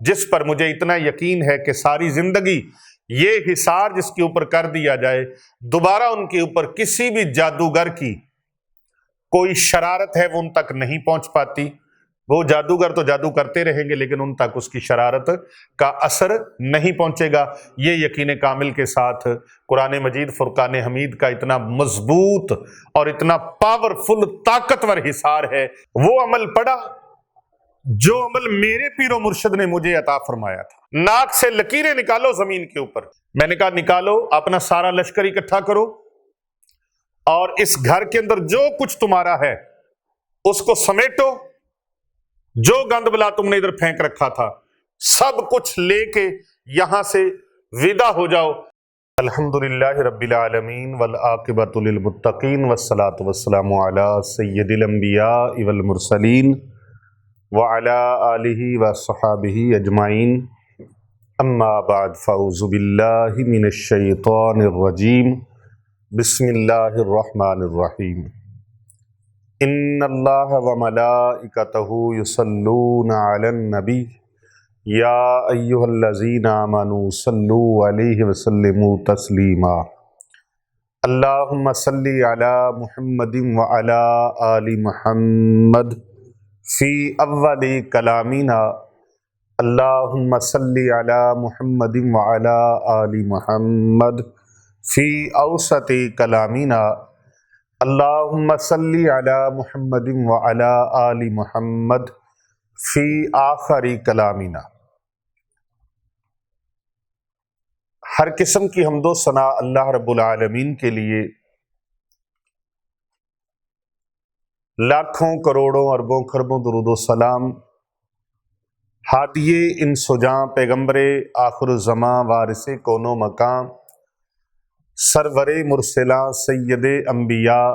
جس پر مجھے اتنا یقین ہے کہ ساری زندگی یہ حصار جس کے اوپر کر دیا جائے، دوبارہ ان کے اوپر کسی بھی جادوگر کی کوئی شرارت ہے وہ ان تک نہیں پہنچ پاتی۔ وہ جادوگر تو جادو کرتے رہیں گے لیکن ان تک اس کی شرارت کا اثر نہیں پہنچے گا۔ یہ یقین کامل کے ساتھ قرآن مجید فرقان حمید کا اتنا مضبوط اور اتنا پاورفل طاقتور حصار ہے، وہ عمل پڑا جو عمل میرے پیر و مرشد نے مجھے عطا فرمایا تھا۔ ناک سے لکیریں نکالو زمین کے اوپر، میں نے کہا نکالو، اپنا سارا لشکر اکٹھا کرو اور اس گھر کے اندر جو کچھ تمہارا ہے اس کو سمیٹو، جو گند بلا تم نے ادھر پھینک رکھا تھا سب کچھ لے کے یہاں سے ودا ہو جاؤ۔ الحمدللہ رب العالمین والعاقبۃ للمتقین والصلاۃ والسلام علی سید الانبیاء والمرسلین وعلی آلہ وصحابہ اجمعین، اما بعد فاعوذ باللہ من الشیطان الرجیم، بسم اللہ الرحمن الرحیم۔ ان اللہ وملائکتہ یصلون علی النبی یا ایہا الذین آمنوا صلوا علیہ وسلموا تسلیما۔ اللہم صلی علی محمد وعلی آل محمد فی اول کلامنا۔ اللہم صلی علی محمد وعلی آل محمد فی اوسط کلامنا۔ اللہم صلی علی محمد وعلی آل محمد فی آخری کلامنا۔ ہر قسم کی حمد و ثنا اللہ رب العالمین کے لیے، لاکھوں کروڑوں اربوں خربوں درود و سلام ہادی انس و جاں پیغمبر آخر الزماں وارث کون و مقام سرور مرسلاں سید انبیاء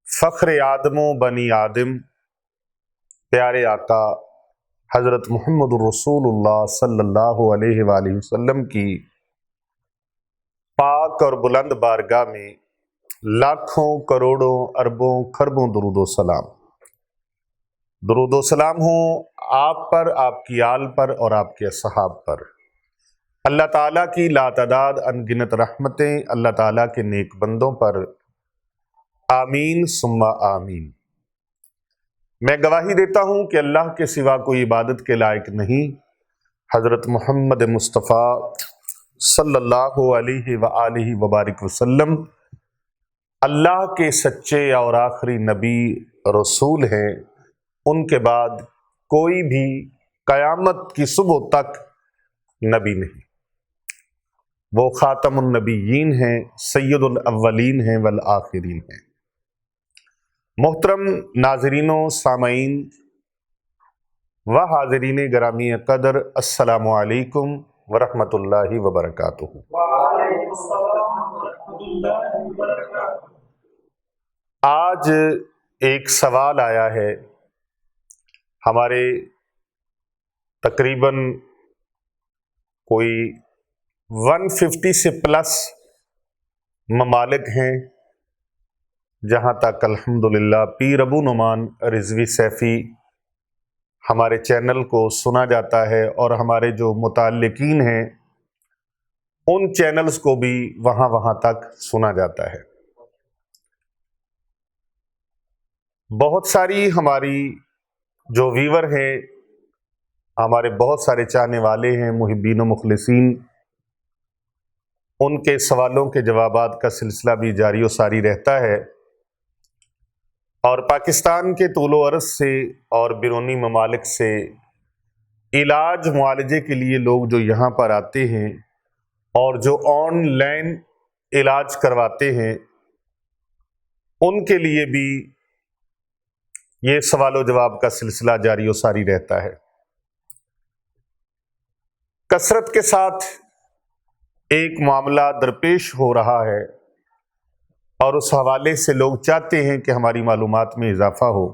فخر آدم و بنی آدم پیارے آقا حضرت محمد الرسول اللہ صلی اللہ علیہ وآلہ وسلم کی پاک اور بلند بارگاہ میں لاکھوں کروڑوں اربوں خربوں درود و سلام۔ درود و سلام ہوں آپ پر، آپ کی آل پر اور آپ کے اصحاب پر۔ اللہ تعالیٰ کی لاتعداد انگنت رحمتیں اللہ تعالیٰ کے نیک بندوں پر، آمین ثم آمین۔ میں گواہی دیتا ہوں کہ اللہ کے سوا کوئی عبادت کے لائق نہیں۔ حضرت محمد مصطفیٰ صلی اللہ علیہ وآلہ وبارک وسلم اللہ کے سچے اور آخری نبی رسول ہیں، ان کے بعد کوئی بھی قیامت کی صبح تک نبی نہیں۔ وہ خاتم النبیین ہیں، سید الاولین ہیں والآخرین ہیں۔ محترم ناظرین و سامعین و حاضرین گرامی قدر، السلام علیکم ورحمۃ اللہ وبرکاتہ۔ آج ایک سوال آیا ہے، ہمارے تقریباً کوئی 150 سے پلس ممالک ہیں جہاں تک الحمدللہ پیر ابو نعمان رضوی سیفی ہمارے چینل کو سنا جاتا ہے، اور ہمارے جو متعلقین ہیں ان چینلز کو بھی وہاں تک سنا جاتا ہے۔ بہت ساری ہماری جو ویور ہیں، ہمارے بہت سارے چاہنے والے ہیں، محبین و مخلصین، ان کے سوالوں کے جوابات کا سلسلہ بھی جاری و ساری رہتا ہے، اور پاکستان کے طول و عرض سے اور بیرونی ممالک سے علاج معالجے کے لیے لوگ جو یہاں پر آتے ہیں اور جو آن لائن علاج کرواتے ہیں، ان کے لیے بھی یہ سوال و جواب کا سلسلہ جاری و ساری رہتا ہے۔ کثرت کے ساتھ ایک معاملہ درپیش ہو رہا ہے، اور اس حوالے سے لوگ چاہتے ہیں کہ ہماری معلومات میں اضافہ ہو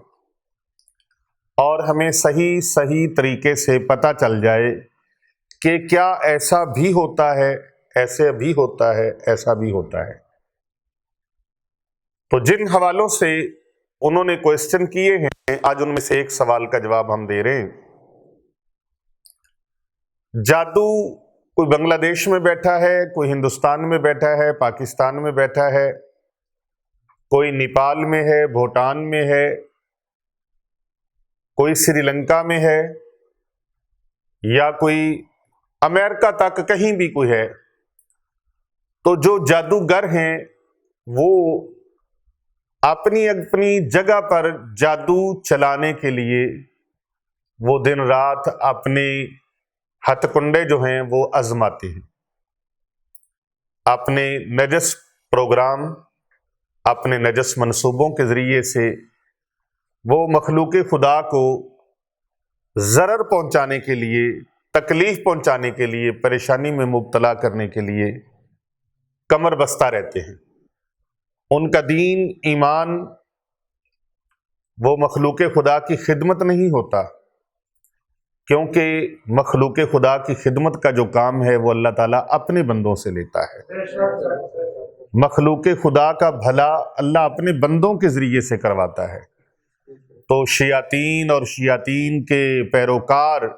اور ہمیں صحیح طریقے سے پتہ چل جائے کہ کیا ایسا بھی ہوتا ہے، ایسے بھی ہوتا ہے، ایسا بھی ہوتا ہے۔ تو جن حوالوں سے انہوں نے کوئسچن کیے ہیں، آج ان میں سے ایک سوال کا جواب ہم دے رہے ہیں۔ जादू कोई बांग्लादेश में बैठा है, कोई हिंदुस्तान में बैठा है, पाकिस्तान में बैठा है, कोई नेपाल में है, भूटान में है, कोई श्रीलंका में है, या कोई अमेरिका तक कहीं भी कोई है। तो जो जादूगर हैं वो अपनी अपनी जगह पर जादू चलाने के लिए वो दिन रात अपने हथकुंडे जो हैं वो आजमाते हैं। अपने नजस प्रोग्राम, अपने नजस मंसूबों के जरिए से वो मखलूक खुदा को जरर पहुंचाने के लिए, तकलीफ पहुंचाने के लिए, परेशानी में मुब्तला करने के लिए कमर बस्ता रहते हैं। उनका दीन ईमान वो मखलूक खुदा की खिदमत नहीं होता, क्योंकि मखलूक खुदा की खिदमत का जो काम है वो अल्लाह ताला अपने बंदों से लेता है। मखलूक खुदा का भला अल्लाह अपने बंदों के जरिए से करवाता है। तो शयातीन और शयातीन के पैरोकार,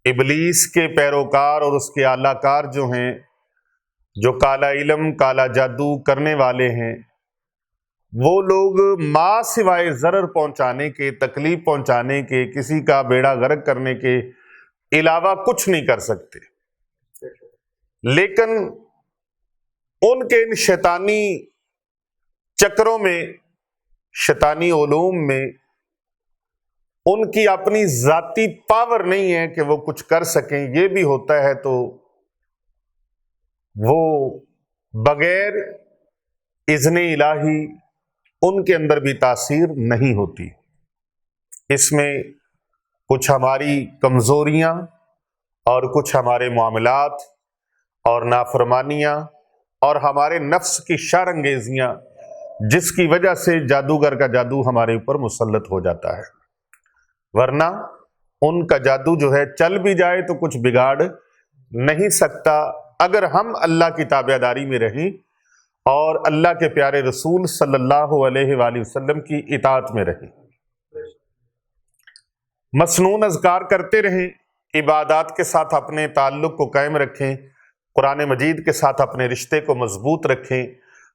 इबलीस के पैरोकार और उसके आलाकार जो हैं, जो काला इल्म, काला जादू करने वाले हैं, वो लोग माँ सिवाय जरर पहुंचाने के, तकलीफ पहुंचाने के, किसी का बेड़ा गर्क करने के अलावा कुछ नहीं कर सकते। लेकिन उनके इन शैतानी चक्रों में, शैतानी उलूम में उनकी अपनी जाती पावर नहीं है कि वो कुछ कर सकें। ये भी होता है तो वो बगैर इज़्ने इलाही उनके अंदर भी तासीर नहीं होती। इसमें कुछ हमारी कमजोरियां और कुछ हमारे मामलात और नाफरमानियां और हमारे नफ्स की शरअंगेजियां, जिसकी वजह से जादूगर का जादू हमारे ऊपर मुसल्लत हो जाता है। वरना उनका जादू जो है चल भी जाए तो कुछ बिगाड़ नहीं सकता, अगर हम अल्लाह की ताबेदारी में रहें और अल्लाह के प्यारे रसूल सल्लल्लाहु अलैहि वसल्लम की इताअत में रहें। मसनून अज़कार करते रहें, इबादात के साथ अपने ताल्लुक को कायम रखें, कुरान मजीद के साथ अपने रिश्ते को मजबूत रखें,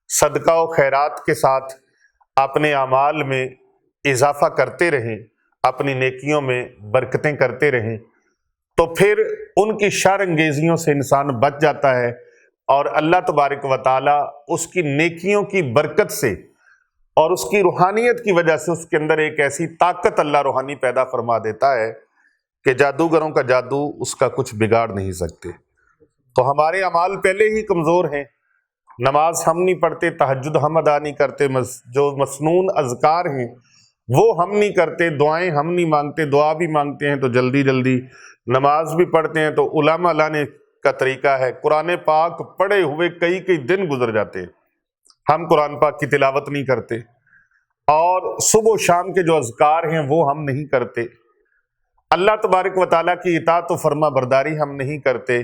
सदका व खैरात के साथ अपने अमाल में इजाफा करते रहें, अपनी नेकियों में बरकतें करते रहें, तो फिर उनकी शरअंगेजियों से इंसान बच जाता है और अल्लाह तबारक व तआला उसकी नेकियों की बरकत से और उसकी रूहानियत की वजह से उसके अंदर एक ऐसी ताकत अल्लाह रूहानी पैदा फरमा देता है कि जादूगरों का जादू उसका कुछ बिगाड़ नहीं सकते। तो हमारे अमाल पहले ही कमज़ोर हैं, नमाज हम नहीं पढ़ते, तहज्जुद हम अदा नहीं करते, जो मसनून अज़कार हैं वो हम नहीं करते, दुआएं हम नहीं मांगते, दुआ भी मांगते हैं तो जल्दी जल्दी, नमाज भी पढ़ते हैं तो उलमा लाने का तरीका है, कुरान पाक पढ़े हुए कई कई दिन गुजर जाते हैं, हम कुरान पाक की तिलावत नहीं करते, और सुबह शाम के जो अज़कार हैं वो हम नहीं करते, अल्लाह तबारक व तआला की इताअत व फर्मा बरदारी हम नहीं करते,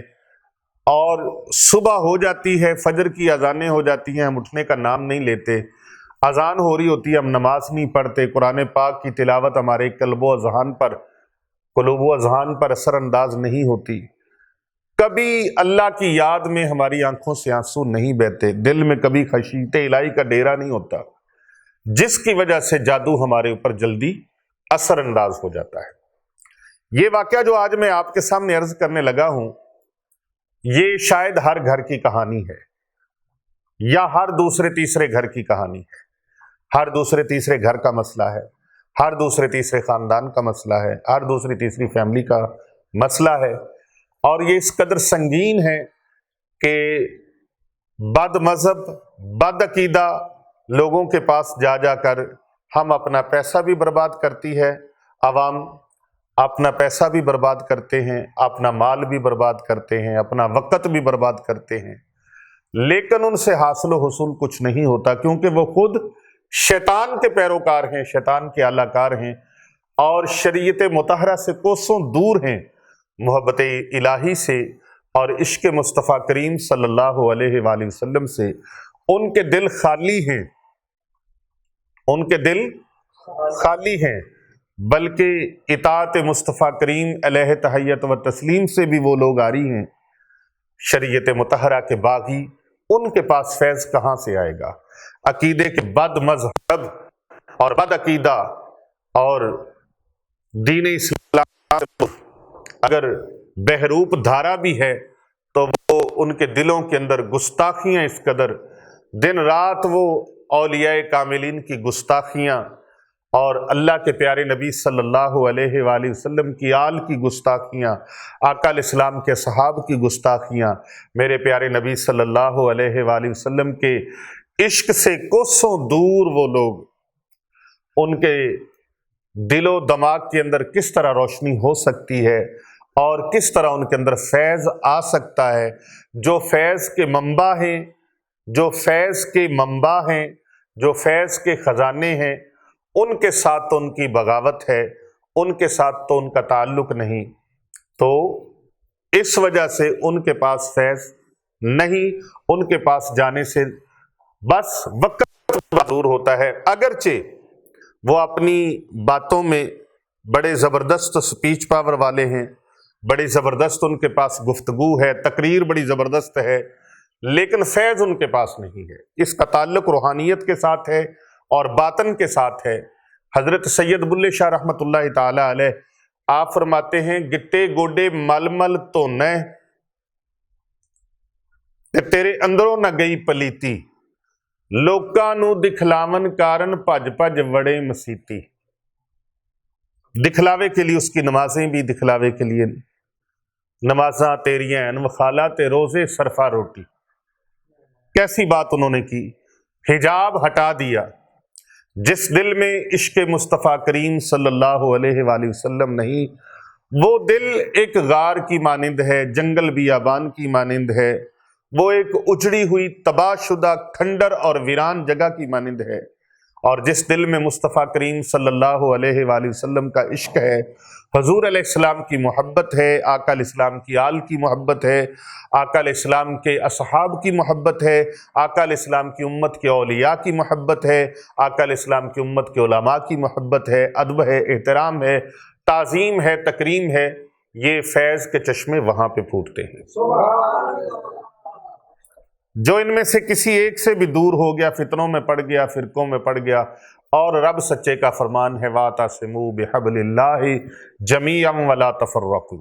और सुबह हो जाती है, फजर की अजानें हो जाती हैं, हम उठने का नाम नहीं लेते, अजान हो रही होती है, हम नमाज नहीं पढ़ते, कुरान पाक की तिलावत हमारे कल्बो अज़हान पर, कुलूबो अज़हान पर असर अंदाज नहीं होती, कभी अल्लाह की याद में हमारी आंखों से आंसू नहीं बहते, दिल में कभी खशीते इलाही का डेरा नहीं होता, जिसकी वजह से जादू हमारे ऊपर जल्दी असर अंदाज हो जाता है। ये वाकया जो आज मैं आपके सामने अर्ज करने लगा हूं, ये शायद हर घर की कहानी है या हर दूसरे तीसरे घर की कहानी है, हर दूसरे तीसरे घर का मसला है, हर दूसरे तीसरे खानदान का मसला है, हर दूसरी तीसरी फैमिली का मसला है, और ये इस कदर संगीन है कि बद मजहब, बद अकीदा लोगों के पास जा जाकर हम अपना पैसा भी बर्बाद करती है आवाम, अपना पैसा भी बर्बाद करते हैं, अपना माल भी बर्बाद करते हैं, अपना वक़्त भी बर्बाद करते हैं, लेकिन उनसे हासिल हुसूल कुछ नहीं होता, क्योंकि वो खुद शैतान के पैरोकार हैं, शैतान के आलाकार हैं और शरीयत मुतहरा से कोसों दूर हैं, मोहब्बत इलाही से और इश्क मुस्तफ़ा करीम सल्लल्लाहु अलैहि वसल्लम से। उनके दिल खाली हैं, उनके दिल खाली हैं, बल्कि इताअत मुस्तफ़ा करीम अलैहि तहय्यत व तस्लीम से भी वो लोग आ रही हैं, शरीयत मुतहरा के बागी, उनके पास फैज़ कहाँ से आएगा? अकीदे के बद मजहब और बद अकीदा और दीन इस्लाम अगर बहरूप धारा भी है तो वो उनके दिलों के अंदर गुस्ताखियाँ इस कदर, दिन रात वो औलियाए कामिलीन की गुस्ताखियाँ और अल्लाह के प्यारे नबी सल्लल्लाहु अलैहि वसल्लम की आल की गुस्ताखियाँ, आका इस्लाम के सहाब की गुस्ताखियाँ, मेरे प्यारे नबी सल्लल्लाहु अलैहि वसल्लम के इश्क से कोसों दूर वो लोग, उनके दिलो दिमाग के अंदर किस तरह रोशनी हो सकती है और किस तरह उनके अंदर फैज़ आ सकता है। जो फैज़ के मंबा हैं, जो फैज़ के मंबा हैं, जो फैज़ के ख़जाने हैं, उनके साथ तो उनकी बगावत है, उनके साथ तो उनका ताल्लुक़ नहीं, तो इस वजह से उनके पास फैज़ नहीं, उनके पास जाने से बस वक्त दूर होता है। अगरचे वो अपनी बातों में बड़े ज़बरदस्त स्पीच पावर वाले हैं, बड़ी ज़बरदस्त उनके पास गुफ्तगू है, तकरीर बड़ी ज़बरदस्त है, लेकिन फैज़ उनके पास नहीं है। इसका ताल्लुक़ रूहानियत के साथ है और बातन के साथ है। हज़रत सैयद बुल्ले शाह रहमतुल्लाहि ताला अलैह आप फरमाते हैं, गिट्टे गोडे मल मल तो न ते तेरे अंदरों न गई पलीती, लोकां नू दिखलावन कारण भज भज वड़े मसीती। दिखलावे के लिए उसकी नमाजें भी दिखलावे के लिए, नमाजा तेरियां वखाला ते रोजे सरफा रोटी। कैसी बात उन्होंने की, हिजाब हटा दिया। जिस दिल में इश्क मुस्तफ़ा करीम सल्लल्लाहु अलैहि वसल्लम नहीं, वो दिल एक गार की मानिंद है, जंगल बियाबान की मानिंद है, वो एक उजड़ी हुई तबाहशुदा खंडर और वीरान जगह की मानिंद है। और जिस दिल में मुस्तफ़ा करीम सल्लल्लाहु अलैहि वसल्लम का इश्क है, हजूर अलैहिस्सलाम की मोहब्बत है, आका इस्लाम की आल की मोहब्बत है, आका इस्लाम के असहाब की मोहब्बत है, आका इस्लाम की उम्मत के औलिया की मोहब्बत है, आका इस्लाम की उम्मत के उलमा की मोहब्बत है, अदब है, एहतराम है, ताज़ीम है, तकरीम है, ये फैज़ के चश्मे वहाँ पे फूटते हैं। जो इनमें से किसी एक से भी दूर हो गया, फितनों में पड़ गया, फिरकों में पड़ गया, और रब सच्चे का फरमान है, वातसिमू बिहब्लिल्लाहि जमीअन वला तफर्रकू,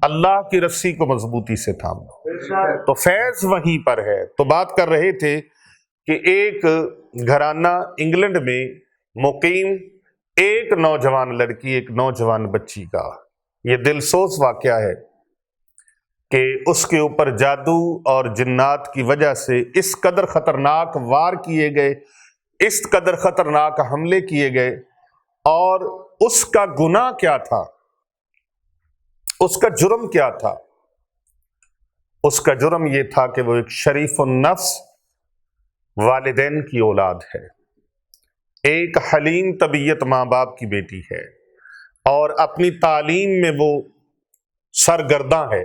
अल्लाह की रस्सी को मजबूती से थाम लो। तो फैज वहीं पर है। तो बात कर रहे थे कि एक घराना इंग्लैंड में मुकीम एक नौजवान लड़की, एक नौजवान बच्ची का ये दिलसोज वाकया है कि उसके ऊपर जादू और जिन्नात की वजह से इस कदर खतरनाक वार किए गए, इस कदर खतरनाक हमले किए गए। और उसका गुनाह क्या था, उसका जुर्म क्या था? उसका जुर्म यह था कि वो एक शरीफुन नफ्स वालिदैन की औलाद है, एक हलीम तबीयत माँ बाप की बेटी है, और अपनी तालीम में वो सरगर्दा है।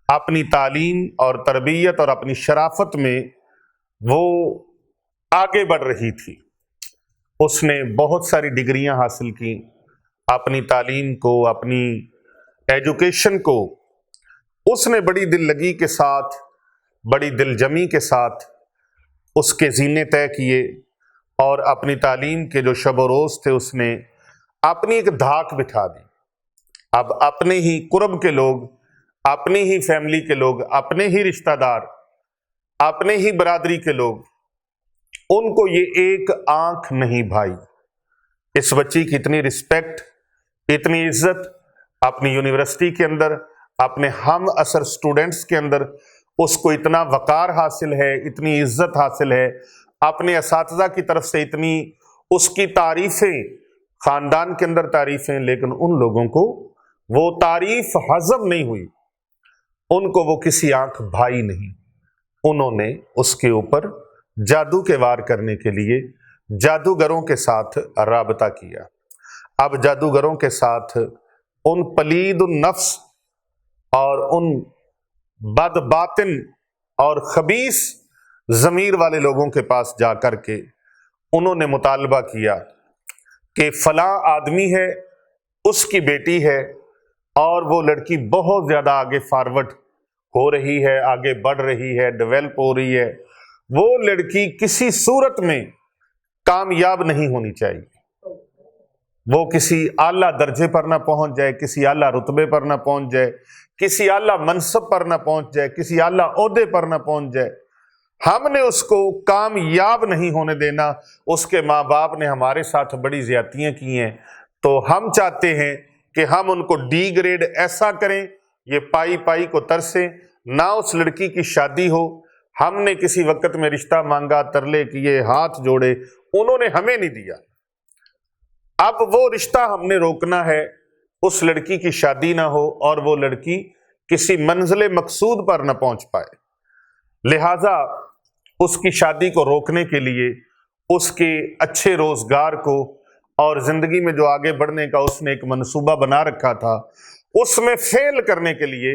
अपनी तालीम और तरबियत और अपनी शराफत में वो आगे बढ़ रही थी। उसने बहुत सारी डिग्रियां हासिल की, अपनी तालीम को, अपनी एजुकेशन को उसने बड़ी दिल लगी के साथ, बड़ी दिलजमी के साथ उसके जीने तय किए, और अपनी तालीम के जो शब रोज़ थे उसने अपनी एक धाक बिठा दी। अब अपने ही कुर्ब के लोग, अपनी ही फैमिली के लोग, अपने ही रिश्तेदार, अपने ही बरादरी के लोग, उनको ये एक आंख नहीं भाई। इस बच्ची की इतनी रिस्पेक्ट, इतनी इज्जत अपनी यूनिवर्सिटी के अंदर, अपने हम असर स्टूडेंट्स के अंदर उसको इतना वकार हासिल है, इतनी इज्जत हासिल है, अपने असातिज़ा की तरफ से इतनी उसकी तारीफ़ें, ख़ानदान के अंदर तारीफ़ें, लेकिन उन लोगों को वो तारीफ़ हज़म नहीं हुई, उनको वो किसी आंख भाई नहीं। उन्होंने उसके ऊपर जादू के वार करने के लिए जादूगरों के साथ राबता किया। अब जादूगरों के साथ उन पलीद नफ्स और उन बदबातिन और खबीस ज़मीर वाले लोगों के पास जा कर के उन्होंने मुतालबा किया کہ فلاں آدمی ہے، اس کی بیٹی ہے اور وہ لڑکی بہت زیادہ آگے فارورڈ ہو رہی ہے، آگے بڑھ رہی ہے، ڈیولپ ہو رہی ہے، وہ لڑکی کسی صورت میں کامیاب نہیں ہونی چاہیے۔ وہ کسی اعلیٰ درجے پر نہ پہنچ جائے، کسی اعلیٰ رتبے پر نہ پہنچ جائے، کسی اعلیٰ منصب پر نہ پہنچ جائے، کسی اعلیٰ عہدے پر نہ پہنچ جائے۔ ہم نے اس کو کامیاب نہیں ہونے دینا۔ اس کے ماں باپ نے ہمارے ساتھ بڑی زیادتیاں کی ہیں، تو ہم چاہتے ہیں کہ ہم ان کو ڈی گریڈ ایسا کریں، یہ پائی پائی کو ترسیں، نہ اس لڑکی کی شادی ہو۔ ہم نے کسی وقت میں رشتہ مانگا، ترلے کیے، ہاتھ جوڑے، انہوں نے ہمیں نہیں دیا۔ اب وہ رشتہ ہم نے روکنا ہے، اس لڑکی کی شادی نہ ہو اور وہ لڑکی کسی منزل مقصود پر نہ پہنچ پائے۔ لہذا اس کی شادی کو روکنے کے لیے، اس کے اچھے روزگار کو اور زندگی میں جو آگے بڑھنے کا اس نے ایک منصوبہ بنا رکھا تھا، اس میں فیل کرنے کے لیے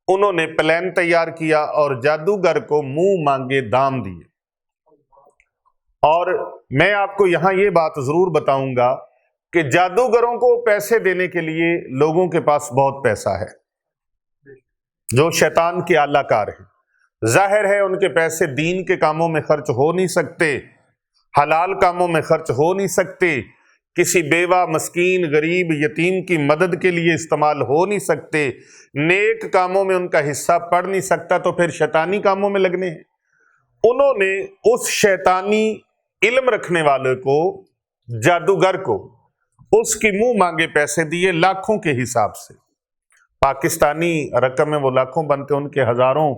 انہوں نے پلان تیار کیا اور جادوگر کو منہ مانگے دام دیے۔ اور میں آپ کو یہاں یہ بات ضرور بتاؤں گا کہ جادوگروں کو پیسے دینے کے لیے لوگوں کے پاس بہت پیسہ ہے، جو شیطان کے اعلیٰ کار ہیں۔ ظاہر ہے ان کے پیسے دین کے کاموں میں خرچ ہو نہیں سکتے، حلال کاموں میں خرچ ہو نہیں سکتے، کسی بیوہ، مسکین، غریب، یتیم کی مدد کے لیے استعمال ہو نہیں سکتے، نیک کاموں میں ان کا حصہ پڑ نہیں سکتا، تو پھر شیطانی کاموں میں لگنے ہیں۔ انہوں نے اس شیطانی علم رکھنے والے کو، جادوگر کو، اس کی منہ مانگے پیسے دیے لاکھوں کے حساب سے۔ پاکستانی رقم میں وہ لاکھوں بنتے، ان کے ہزاروں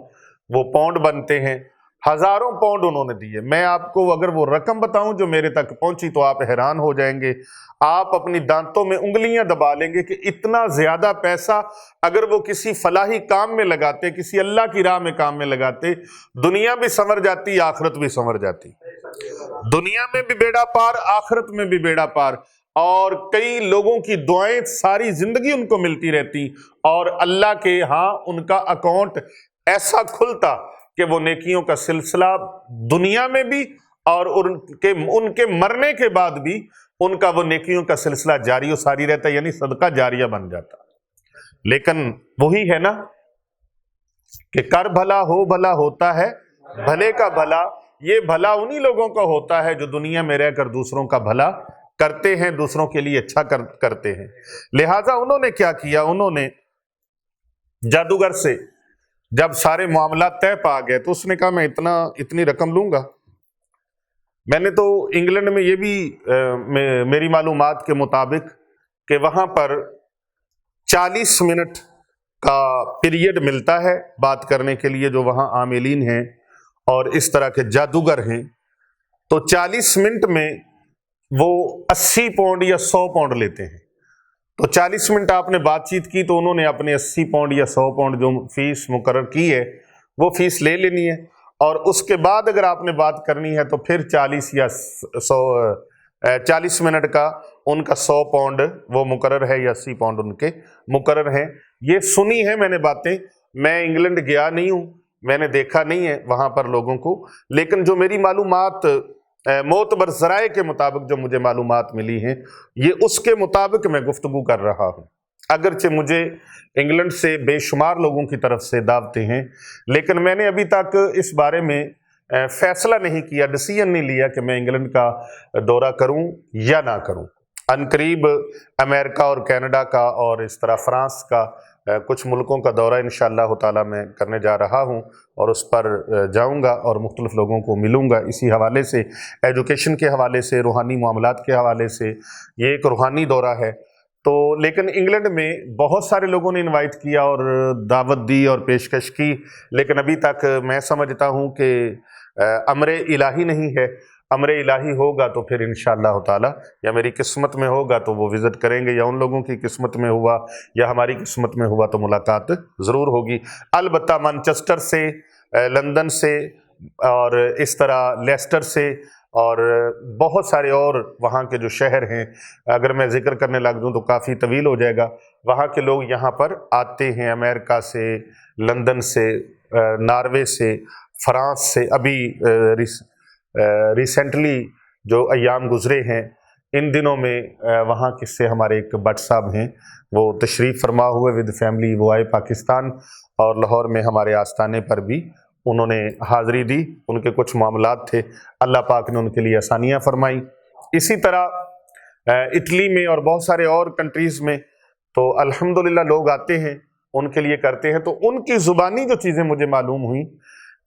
وہ پاؤنڈ بنتے ہیں، ہزاروں پاؤنڈ انہوں نے دیے۔ میں آپ کو اگر وہ رقم بتاؤں جو میرے تک پہنچی تو آپ حیران ہو جائیں گے، آپ اپنی دانتوں میں انگلیاں دبا لیں گے کہ اتنا زیادہ پیسہ اگر وہ کسی فلاحی کام میں لگاتے، کسی اللہ کی راہ میں کام میں لگاتے، دنیا بھی سنور جاتی، آخرت بھی سنور جاتی۔ دنیا میں بھی بیڑا پار، آخرت میں بھی بیڑا پار، اور کئی لوگوں کی دعائیں ساری زندگی ان کو ملتی رہتی، اور اللہ کے ہاں ان کا اکاؤنٹ ایسا کھلتا کہ وہ نیکیوں کا سلسلہ دنیا میں بھی اور ان کے مرنے کے بعد بھی ان کا وہ نیکیوں کا سلسلہ جاری و ساری رہتا، یعنی صدقہ جاریہ بن جاتا۔ لیکن وہی ہے نا کہ کر بھلا ہو بھلا ہوتا ہے بھلے کا بھلا، یہ بھلا انہی لوگوں کا ہوتا ہے جو دنیا میں رہ کر دوسروں کا بھلا کرتے ہیں، دوسروں کے لیے اچھا کرتے ہیں۔ لہٰذا انہوں نے کیا کیا، انہوں نے جادوگر سے جب سارے معاملات طے پا گئے تو اس نے کہا میں اتنی رقم لوں گا۔ میں نے تو انگلینڈ میں یہ بھی میری معلومات کے مطابق کہ وہاں پر 40 منٹ کا پیریڈ ملتا ہے بات کرنے کے لیے، جو وہاں عاملین ہیں اور اس طرح کے جادوگر ہیں، تو 40 منٹ میں وہ 80 پاؤنڈ یا 100 پاؤنڈ لیتے ہیں۔ تو 40 منٹ آپ نے بات چیت کی تو انہوں نے اپنے 80 پاؤنڈ یا 100 پاؤنڈ جو فیس مقرر کی ہے وہ فیس لے لینی ہے، اور اس کے بعد اگر آپ نے بات کرنی ہے تو پھر 40 منٹ کا ان کا 100 پاؤنڈ وہ مقرر ہے، یا 80 پاؤنڈ ان کے مقرر ہیں۔ یہ سنی ہے میں نے باتیں، میں انگلینڈ گیا نہیں ہوں، میں نے دیکھا نہیں ہے وہاں پر لوگوں کو، لیکن جو میری معلومات معتبر ذرائع کے مطابق جو مجھے معلومات ملی ہیں، یہ اس کے مطابق میں گفتگو کر رہا ہوں۔ اگرچہ مجھے انگلینڈ سے بے شمار لوگوں کی طرف سے دعوتیں ہیں، لیکن میں نے ابھی تک اس بارے میں فیصلہ نہیں کیا، ڈیسیژن نہیں لیا کہ میں انگلینڈ کا دورہ کروں یا نہ کروں۔ عنقریب امریکہ اور کینیڈا کا اور اس طرح فرانس کا کچھ ملکوں کا دورہ انشاءاللہ تعالی میں کرنے جا رہا ہوں، اور اس پر جاؤں گا اور مختلف لوگوں کو ملوں گا۔ اسی حوالے سے، ایجوکیشن کے حوالے سے، روحانی معاملات کے حوالے سے یہ ایک روحانی دورہ ہے۔ تو لیکن انگلینڈ میں بہت سارے لوگوں نے انوائٹ کیا اور دعوت دی اور پیشکش کی، لیکن ابھی تک میں سمجھتا ہوں کہ امر الہی نہیں ہے۔ امر الہی ہوگا تو پھر انشاءاللہ تعالی یا میری قسمت میں ہوگا تو وہ وزٹ کریں گے، یا ان لوگوں کی قسمت میں ہوا یا ہماری قسمت میں ہوا تو ملاقات ضرور ہوگی۔ البتہ مانچسٹر سے، لندن سے، اور اس طرح لیسٹر سے، اور بہت سارے اور وہاں کے جو شہر ہیں، اگر میں ذکر کرنے لگ جوں تو کافی طویل ہو جائے گا، وہاں کے لوگ یہاں پر آتے ہیں، امریکہ سے، لندن سے، ناروے سے، فرانس سے۔ ابھی ریسنٹلی جو ایام گزرے ہیں इन दिनों में वहाँ किससे हमारे एक भट्ट साहब हैं, वो तशरीफ़ फरमा हुए विद फैमिली, वो आए पाकिस्तान और लाहौर में हमारे आस्थाने पर भी उन्होंने हाज़िरी दी। उनके कुछ मामलात थे, अल्लाह पाक ने उनके लिए आसानियाँ फरमाई। इसी तरह इटली में और बहुत सारे और कंट्रीज़ में तो अल्हम्दुलिल्लाह लोग आते हैं, उनके लिए करते हैं। तो उनकी ज़ुबानी जो चीज़ें मुझे मालूम हुई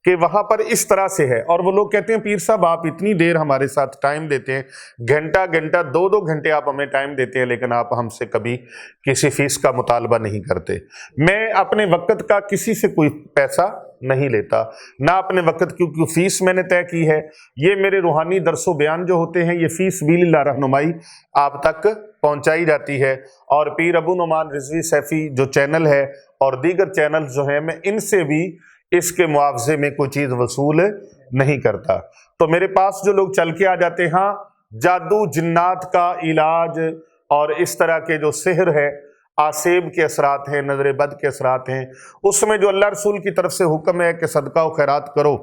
कि वहाँ पर इस तरह से है, और वो लोग कहते हैं पीर साहब आप इतनी देर हमारे साथ टाइम देते हैं, घंटा घंटा 2-2 घंटे आप हमें टाइम देते हैं, लेकिन आप हमसे कभी किसी फीस का मुतालबा नहीं करते। मैं अपने वक़्त का किसी से कोई पैसा नहीं लेता, ना अपने वक़्त क्योंकि फीस मैंने तय की है। ये मेरे रूहानी दरसो बयान जो होते हैं, ये फी सबीलिल्लाह रहनुमाई आप तक पहुँचाई जाती है। और पीर अबू नुमान रिजवी सैफ़ी जो चैनल है और दीगर चैनल जो हैं, मैं इनसे भी इसके मुआवजे में कोई चीज़ वसूल नहीं करता। तो मेरे पास जो लोग चल के आ जाते हैं, हाँ जादू जिन्नात का इलाज और इस तरह के जो सिहर है, आसेब के असरात हैं, नजर बद के असरात हैं, उसमें जो अल्लाह रसूल की तरफ से हुक्म है कि सदका और खैरात करो,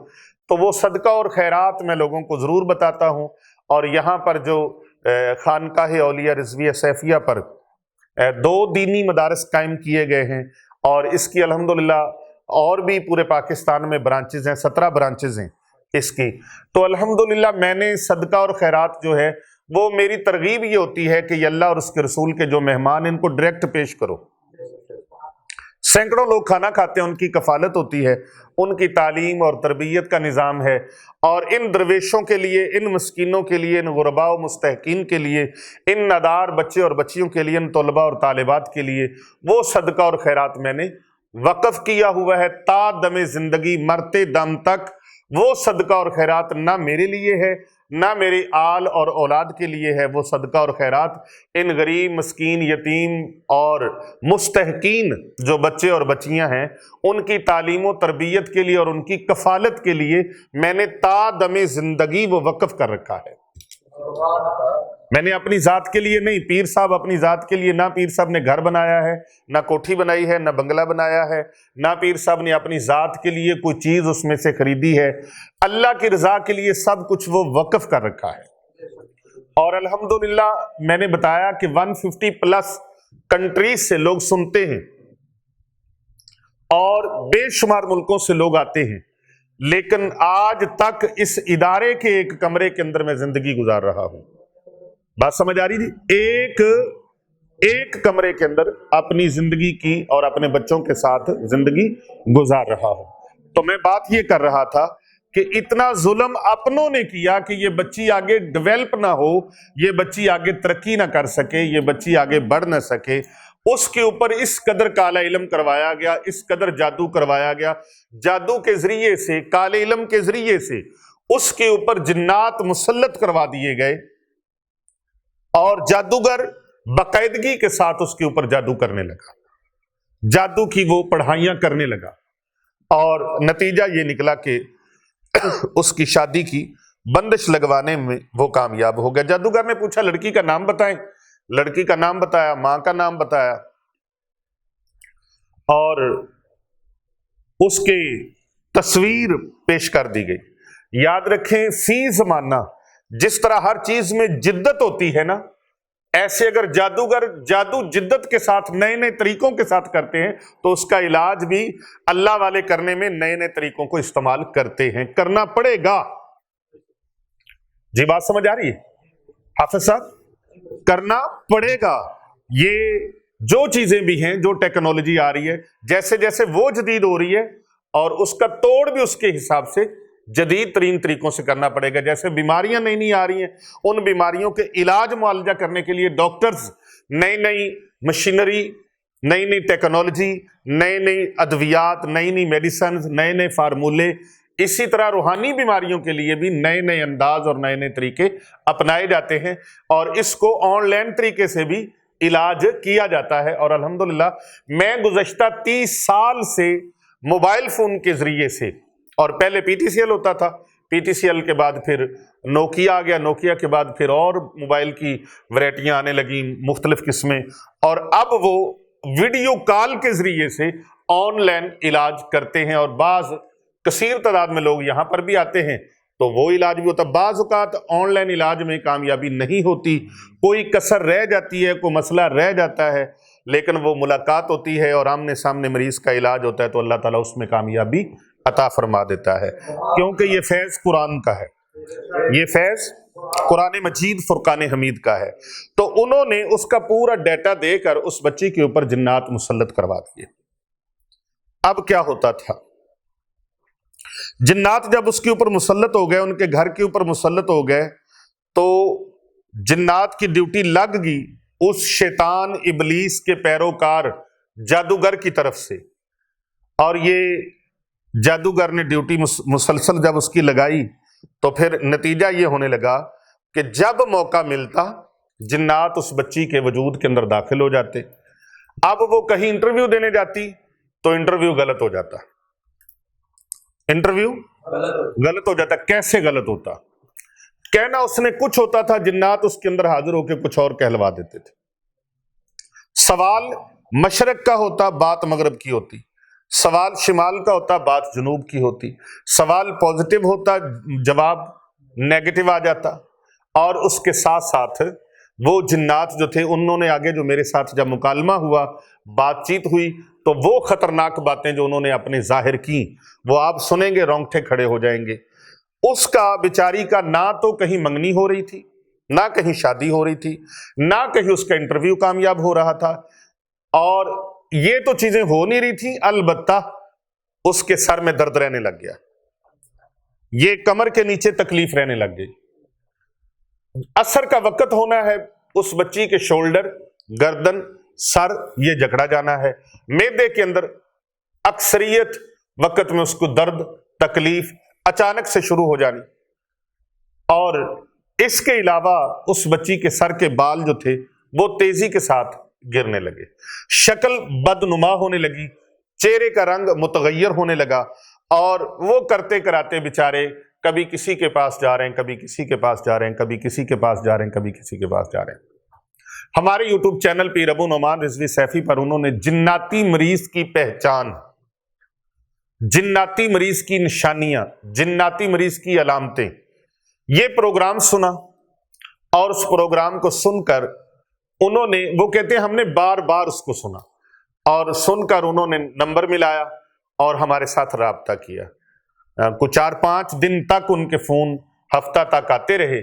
तो वो सदका और खैरात मैं लोगों को ज़रूर बताता हूँ। और यहाँ पर जो खानकाह औलिया रिजविया सैफिया पर 2 दीनी मदारस कायम किए गए हैं, और इसकी अल्हम्दुलिल्लाह और भी पूरे पाकिस्तान में ब्रांचेज हैं, 17 ब्रांचेज हैं इसकी। तो अल्हम्दुलिल्लाह मैंने सदका और खैरात जो है, वो मेरी तरगीब ये होती है कि अल्लाह और उसके रसूल के जो मेहमान, इनको डायरेक्ट पेश करो। सैकड़ों लोग खाना खाते हैं, उनकी कफालत होती है, उनकी तालीम और तरबियत का निज़ाम है। और इन दरवेशों के लिए, इन मस्कीनों के लिए, इन गुरबा और मुस्तहकीन के लिए, इन नादार बच्चे और बच्चियों के लिए, इन तलबा और तालिबात के लिए वो सदका और खैरात मैंने वक़फ़ किया हुआ है। ता दमे ज़िंदगी, मरते दम तक वो सदका और खैरात ना मेरे लिए है, ना मेरे आल और औलाद के लिए है। वो सदका और खैरात इन गरीब, मस्कीन, यतीम और मुस्तहकीन जो बच्चे और बच्चियां हैं, उनकी तालीम और तरबियत के लिए और उनकी कफालत के लिए मैंने ता दमे ज़िंदगी वो वक़फ़ कर रखा है। मैंने अपनी ज़ात के लिए नहीं, पीर साहब अपनी ज़ात के लिए, ना पीर साहब ने घर बनाया है, ना कोठी बनाई है, ना बंगला बनाया है, ना पीर साहब ने अपनी ज़ात के लिए कोई चीज़ उसमें से खरीदी है। अल्लाह की रज़ा के लिए सब कुछ वो वक़फ़ कर रखा है। और अल्हम्दुलिल्लाह मैंने बताया कि 150 प्लस कंट्रीज से लोग सुनते हैं और बेशुमार मुल्कों से लोग आते हैं, लेकिन आज तक इस इदारे के एक कमरे के अंदर मैं जिंदगी गुजार रहा हूं। बात समझ आ रही थी? एक कमरे के अंदर अपनी जिंदगी की और अपने बच्चों के साथ जिंदगी गुजार रहा हूं। तो मैं बात ये कर रहा था कि इतना जुल्म अपनों ने किया कि ये बच्ची आगे डेवलप ना हो, ये बच्ची आगे तरक्की ना कर सके, ये बच्ची आगे बढ़ ना सके, उसके ऊपर इस कदर काला इल्म करवाया गया, इस कदर जादू करवाया गया। जादू के जरिए से, काले इल्म के जरिए से उसके ऊपर जिन्नात मुसल्लत करवा दिए गए और जादूगर बाकायदगी के साथ उसके ऊपर जादू करने लगा, जादू की वो पढ़ाइयां करने लगा। और नतीजा ये निकला कि उसकी शादी की बंदिश लगवाने में वो कामयाब हो गया। जादूगर ने पूछा लड़की का नाम बताएं, लड़की का नाम बताया, मां का नाम बताया और उसके तस्वीर पेश कर दी गई। याद रखें, फी जमाना जिस तरह हर चीज में जिद्दत होती है ना, ऐसे अगर जादूगर जादू जिद्दत के साथ नए नए तरीकों के साथ करते हैं तो उसका इलाज भी अल्लाह वाले करने में नए नए तरीकों को इस्तेमाल करते हैं, करना पड़ेगा। जी बात समझ आ रही है हाफिज साहब? करना पड़ेगा। ये जो चीजें भी हैं, जो टेक्नोलॉजी आ रही है, जैसे जैसे वो जदीद हो रही है और उसका तोड़ भी उसके हिसाब से जदीद तरीन तरीकों से करना पड़ेगा। जैसे बीमारियां नई नई आ रही हैं, उन बीमारियों के इलाज मुआलजा करने के लिए डॉक्टर्स नई नई मशीनरी, नई नई टेक्नोलॉजी, नई नई अद्वियात, नई नई मेडिसिन, नए नए फार्मूले, इसी तरह रूहानी बीमारियों के लिए भी नए नए अंदाज और नए नए तरीके अपनाए जाते हैं और इसको ऑनलाइन तरीके से भी इलाज किया जाता है। और अल्हम्दुलिल्लाह मैं गुज़श्ता 30 साल से मोबाइल फोन के जरिए से, और पहले PTCL होता था, PTCL के बाद फिर नोकिया आ गया, नोकिया के बाद फिर और मोबाइल की वैरायटियां आने लगी, मुख्तलिफ किस्में, और अब वो वीडियो कॉल के जरिए से ऑनलाइन इलाज करते हैं। और बाज़ कसीर तादाद में लोग यहाँ पर भी आते हैं, تو وہ علاج بھی ہوتا ہے. بعض اوقات آن لائن علاج میں کامیابی نہیں ہوتی, کوئی کسر رہ جاتی ہے, کوئی مسئلہ رہ جاتا ہے, لیکن وہ ملاقات ہوتی ہے اور آمنے سامنے مریض کا علاج ہوتا ہے تو اللہ تعالیٰ اس میں کامیابی عطا فرما دیتا ہے, کیونکہ یہ فیض قرآن کا ہے, یہ فیض قرآن مجید فرقان حمید کا ہے. تو انہوں نے اس کا پورا ڈیٹا دے کر اس بچی کے اوپر جنات مسلط کروا دیے. اب کیا ہوتا تھا, جنات جب اس کے اوپر مسلط ہو گئے, ان کے گھر کے اوپر مسلط ہو گئے, تو جنات کی ڈیوٹی لگ گئی اس شیطان ابلیس کے پیروکار جادوگر کی طرف سے. اور یہ جادوگر نے ڈیوٹی مسلسل جب اس کی لگائی تو پھر نتیجہ یہ ہونے لگا کہ جب موقع ملتا جنات اس بچی کے وجود کے اندر داخل ہو جاتے. اب وہ کہیں انٹرویو دینے جاتی تو انٹرویو غلط ہو جاتا, انٹرویو غلط ہو جاتا. کیسے غلط ہوتا؟ کہنا اس نے کچھ ہوتا تھا, جنات اس کے اندر حاضر ہو کے کچھ اور کہلوا دیتے تھے. سوال مشرق کا ہوتا, بات مغرب کی ہوتی. سوال شمال کا ہوتا, بات جنوب کی ہوتی. سوال پوزیٹو ہوتا, جواب نیگیٹو آ جاتا. اور اس کے ساتھ ساتھ وہ جنات جو تھے, انہوں نے آگے جو میرے ساتھ جب مکالمہ ہوا, بات چیت ہوئی, تو وہ خطرناک باتیں جو انہوں نے اپنے ظاہر کی وہ آپ سنیں گے رونگٹے کھڑے ہو جائیں گے. اس کا بیچاری کا نہ تو کہیں منگنی ہو رہی تھی, نہ کہیں شادی ہو رہی تھی, نہ کہیں اس کا انٹرویو کامیاب ہو رہا تھا, اور یہ تو چیزیں ہو نہیں رہی تھی. البتہ اس کے سر میں درد رہنے لگ گیا, یہ کمر کے نیچے تکلیف رہنے لگ گئی. اثر کا وقت ہونا ہے, اس بچی کے شولڈر, گردن, سر یہ جکڑا جانا ہے. معدے کے اندر اکثریت وقت میں اس کو درد, تکلیف اچانک سے شروع ہو جانی. اور اس کے علاوہ اس بچی کے سر کے بال جو تھے وہ تیزی کے ساتھ گرنے لگے, شکل بدنما ہونے لگی, چہرے کا رنگ متغیر ہونے لگا. اور وہ کرتے کراتے بیچارے کبھی کسی کے پاس جا رہے ہیں, کبھی کسی کے پاس جا رہے ہیں, کبھی کسی کے پاس جا رہے ہیں, کبھی کسی کے پاس جا رہے ہیں. ہمارے یوٹیوب چینل پہ ابو نعمان رضوی سیفی پر انہوں نے جناتی مریض کی پہچان, جناتی مریض کی نشانیاں, جناتی مریض کی علامتیں, یہ پروگرام سنا. اور اس پروگرام کو سن کر انہوں نے, وہ کہتے ہیں ہم نے بار بار اس کو سنا, اور سن کر انہوں نے نمبر ملایا اور ہمارے ساتھ رابطہ کیا. کچھ 4-5 دن تک ان کے فون ہفتہ تک آتے رہے.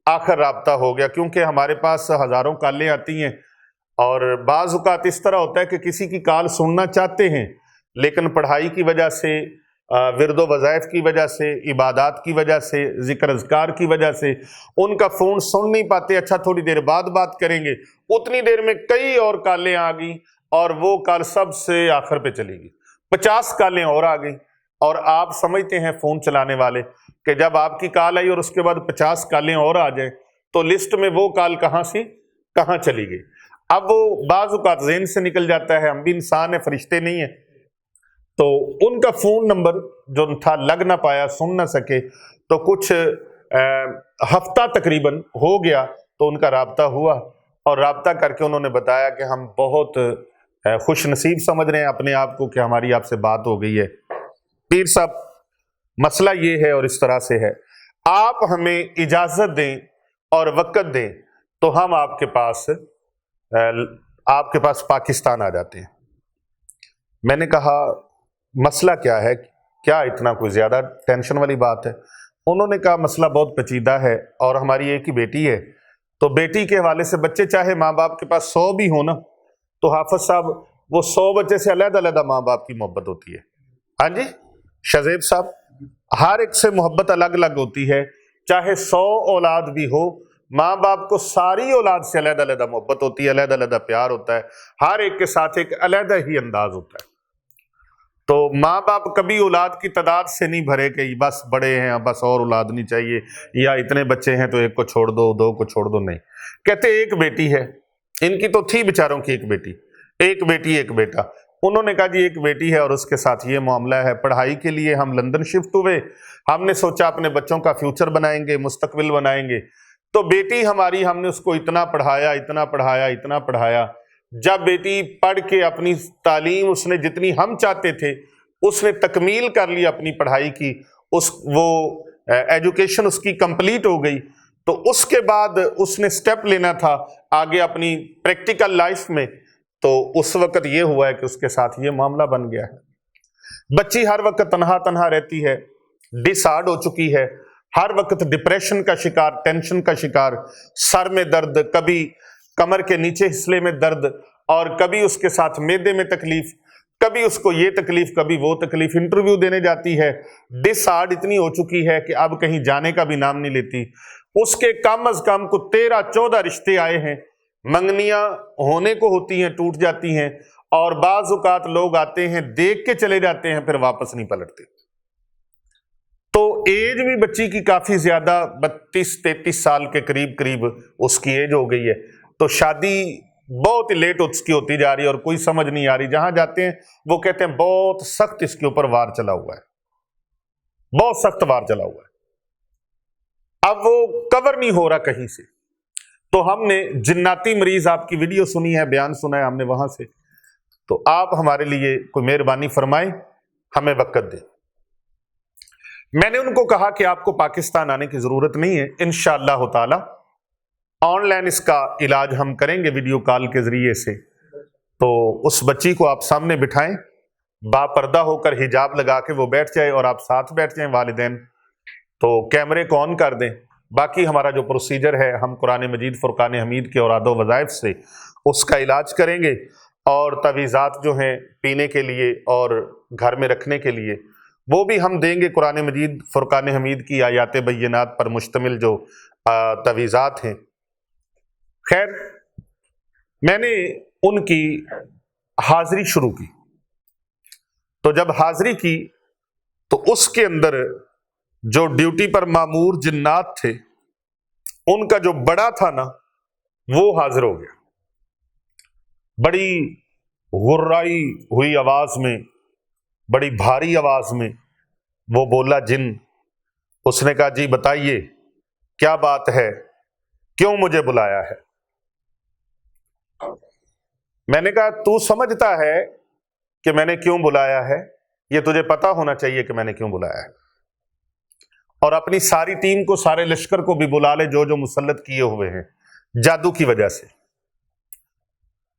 آخر رابطہ ہو گیا, کیونکہ ہمارے پاس ہزاروں کالیں آتی ہیں, اور بعض اوقات اس طرح ہوتا ہے کہ کسی کی کال سننا چاہتے ہیں لیکن پڑھائی کی وجہ سے, ورد و وظائف کی وجہ سے, عبادات کی وجہ سے, ذکر اذکار کی وجہ سے ان کا فون سن نہیں پاتے. اچھا تھوڑی دیر بعد بات کریں گے, اتنی دیر میں کئی اور کالیں آ گئیں اور وہ کال سب سے آخر پہ چلی گئی. 50 کالیں اور آ گئیں, اور آپ سمجھتے ہیں فون چلانے والے کہ جب آپ کی کال آئی اور اس کے بعد 50 کالیں اور آ جائیں تو لسٹ میں وہ کال کہاں سے کہاں چلی گئی. اب وہ بعض اوقات ذہن سے نکل جاتا ہے, ہم بھی انسان ہیں, فرشتے نہیں ہیں. تو ان کا فون نمبر جو تھا لگ نہ پایا, سن نہ سکے, تو کچھ ہفتہ تقریباً ہو گیا تو ان کا رابطہ ہوا, اور رابطہ کر کے انہوں نے بتایا کہ ہم بہت خوش نصیب سمجھ رہے ہیں اپنے آپ کو کہ ہماری آپ سے بات ہو گئی ہے. پیر صاحب مسئلہ یہ ہے اور اس طرح سے ہے, آپ ہمیں اجازت دیں اور وقت دیں تو ہم آپ کے پاس پاکستان آ جاتے ہیں. میں نے کہا مسئلہ کیا ہے, کیا اتنا کوئی زیادہ ٹینشن والی بات ہے؟ انہوں نے کہا مسئلہ بہت پیچیدہ ہے, اور ہماری ایک ہی بیٹی ہے, تو بیٹی کے حوالے سے بچے چاہے ماں باپ کے پاس 100 بھی ہونا, تو حافظ صاحب وہ 100 بچے سے علیحدہ علیحدہ ماں باپ کی محبت ہوتی ہے. ہاں جی شزیب صاحب, ہر ایک سے محبت الگ الگ ہوتی ہے. چاہے 100 اولاد بھی ہو, ماں باپ کو ساری اولاد سے علیحدہ علیحدہ محبت ہوتی ہے, علیحدہ علیحدہ پیار ہوتا ہے, ہر ایک کے ساتھ ایک علیحدہ ہی انداز ہوتا ہے. تو ماں باپ کبھی اولاد کی تعداد سے نہیں بھرے کہ بس بڑے ہیں بس اور اولاد نہیں چاہیے, یا اتنے بچے ہیں تو ایک کو چھوڑ دو, 2 کو چھوڑ دو, نہیں. کہتے ایک بیٹی ہے, ان کی تو تھی بیچاروں کی ایک بیٹی, ایک بیٹا. انہوں نے کہا جی ایک بیٹی ہے اور اس کے ساتھ یہ معاملہ ہے. پڑھائی کے لیے ہم لندن شفٹ ہوئے, ہم نے سوچا اپنے بچوں کا فیوچر بنائیں گے, مستقبل بنائیں گے. تو بیٹی ہماری, ہم نے اس کو اتنا پڑھایا. جب بیٹی پڑھ کے اپنی تعلیم اس نے جتنی ہم چاہتے تھے اس نے تکمیل کر لی اپنی پڑھائی کی, وہ एजुकेशन उसकी कंप्लीट हो गई, तो उसके बाद उसने स्टेप लेना था आगे अपनी प्रैक्टिकल लाइफ में, तो उस वक्त ये हुआ है कि उसके साथ ये मामला बन गया है। बच्ची हर वक्त तन्हा तन्हा रहती है, डिसऑर्डर हो चुकी है, हर वक्त डिप्रेशन का शिकार, टेंशन का शिकार, सर में दर्द, कभी कमर के नीचे हिस्से में दर्द, और कभी उसके साथ मैदे में तकलीफ, कभी उसको ये तकलीफ, कभी वो तकलीफ। इंटरव्यू देने जाती है, डिसऑर्डर इतनी हो चुकी है कि अब कहीं जाने का भी नाम नहीं लेती। उसके कम अज कम को 13-14 रिश्ते आए हैं, मंगनियां होने को होती हैं, टूट जाती हैं, और बाज़ औक़ात लोग आते हैं, देख के चले जाते हैं, फिर वापस नहीं पलटते। तो एज भी बच्ची की काफी ज्यादा, 32-33 साल के करीब करीब उसकी एज हो गई है। तो शादी बहुत ही लेट उसकी होती जा रही है और कोई समझ नहीं आ रही। जहां जाते हैं वो कहते हैं बहुत सख्त इसके ऊपर वार चला हुआ है, बहुत सख्त वार चला हुआ है। अब वो कवर नहीं हो रहा कहीं से। तो हमने जिन्नाती मरीज, आपकी वीडियो सुनी है, बयान सुना है हमने वहां से, तो आप हमारे लिए कोई मेहरबानी फरमाएं, हमें वक्त दें। मैंने उनको कहा कि आपको पाकिस्तान आने की जरूरत नहीं है, इंशाअल्लाह ताला ऑनलाइन इसका इलाज हम करेंगे वीडियो कॉल के जरिए से। तो उस बच्ची को आप सामने बिठाएं, बापर्दा होकर हिजाब लगा के वो बैठ जाए और आप साथ बैठ जाएं वालिदैन, तो कैमरे को ऑन कर दें। बाकी हमारा जो प्रोसीजर है, हम कुरान मजीद फुरकान हमीद के औरादो वज़ाइफ से उसका इलाज करेंगे, और तवीज़ात जो हैं पीने के लिए और घर में रखने के लिए वो भी हम देंगे। कुरान मजीद फुरकान हमीद की आयात बय्यनात पर मुश्तमिल जो तवीज़ात हैं। खैर, मैंने उनकी हाजिरी शुरू की, तो जब हाजिरी की तो उसके अंदर जो ड्यूटी पर मामूर जिन्नात थे, उनका जो बड़ा था ना, वो हाजिर हो गया। बड़ी गुर्राई हुई आवाज में, बड़ी भारी आवाज में वो बोला, जिन। उसने कहा, जी बताइए क्या बात है, क्यों मुझे बुलाया है? मैंने कहा, तू समझता है कि मैंने क्यों बुलाया है? ये तुझे पता होना चाहिए कि मैंने क्यों बुलाया है। और अपनी सारी टीम को, सारे लश्कर को भी बुला ले जो जो मुसल्लत किए हुए हैं जादू की वजह से।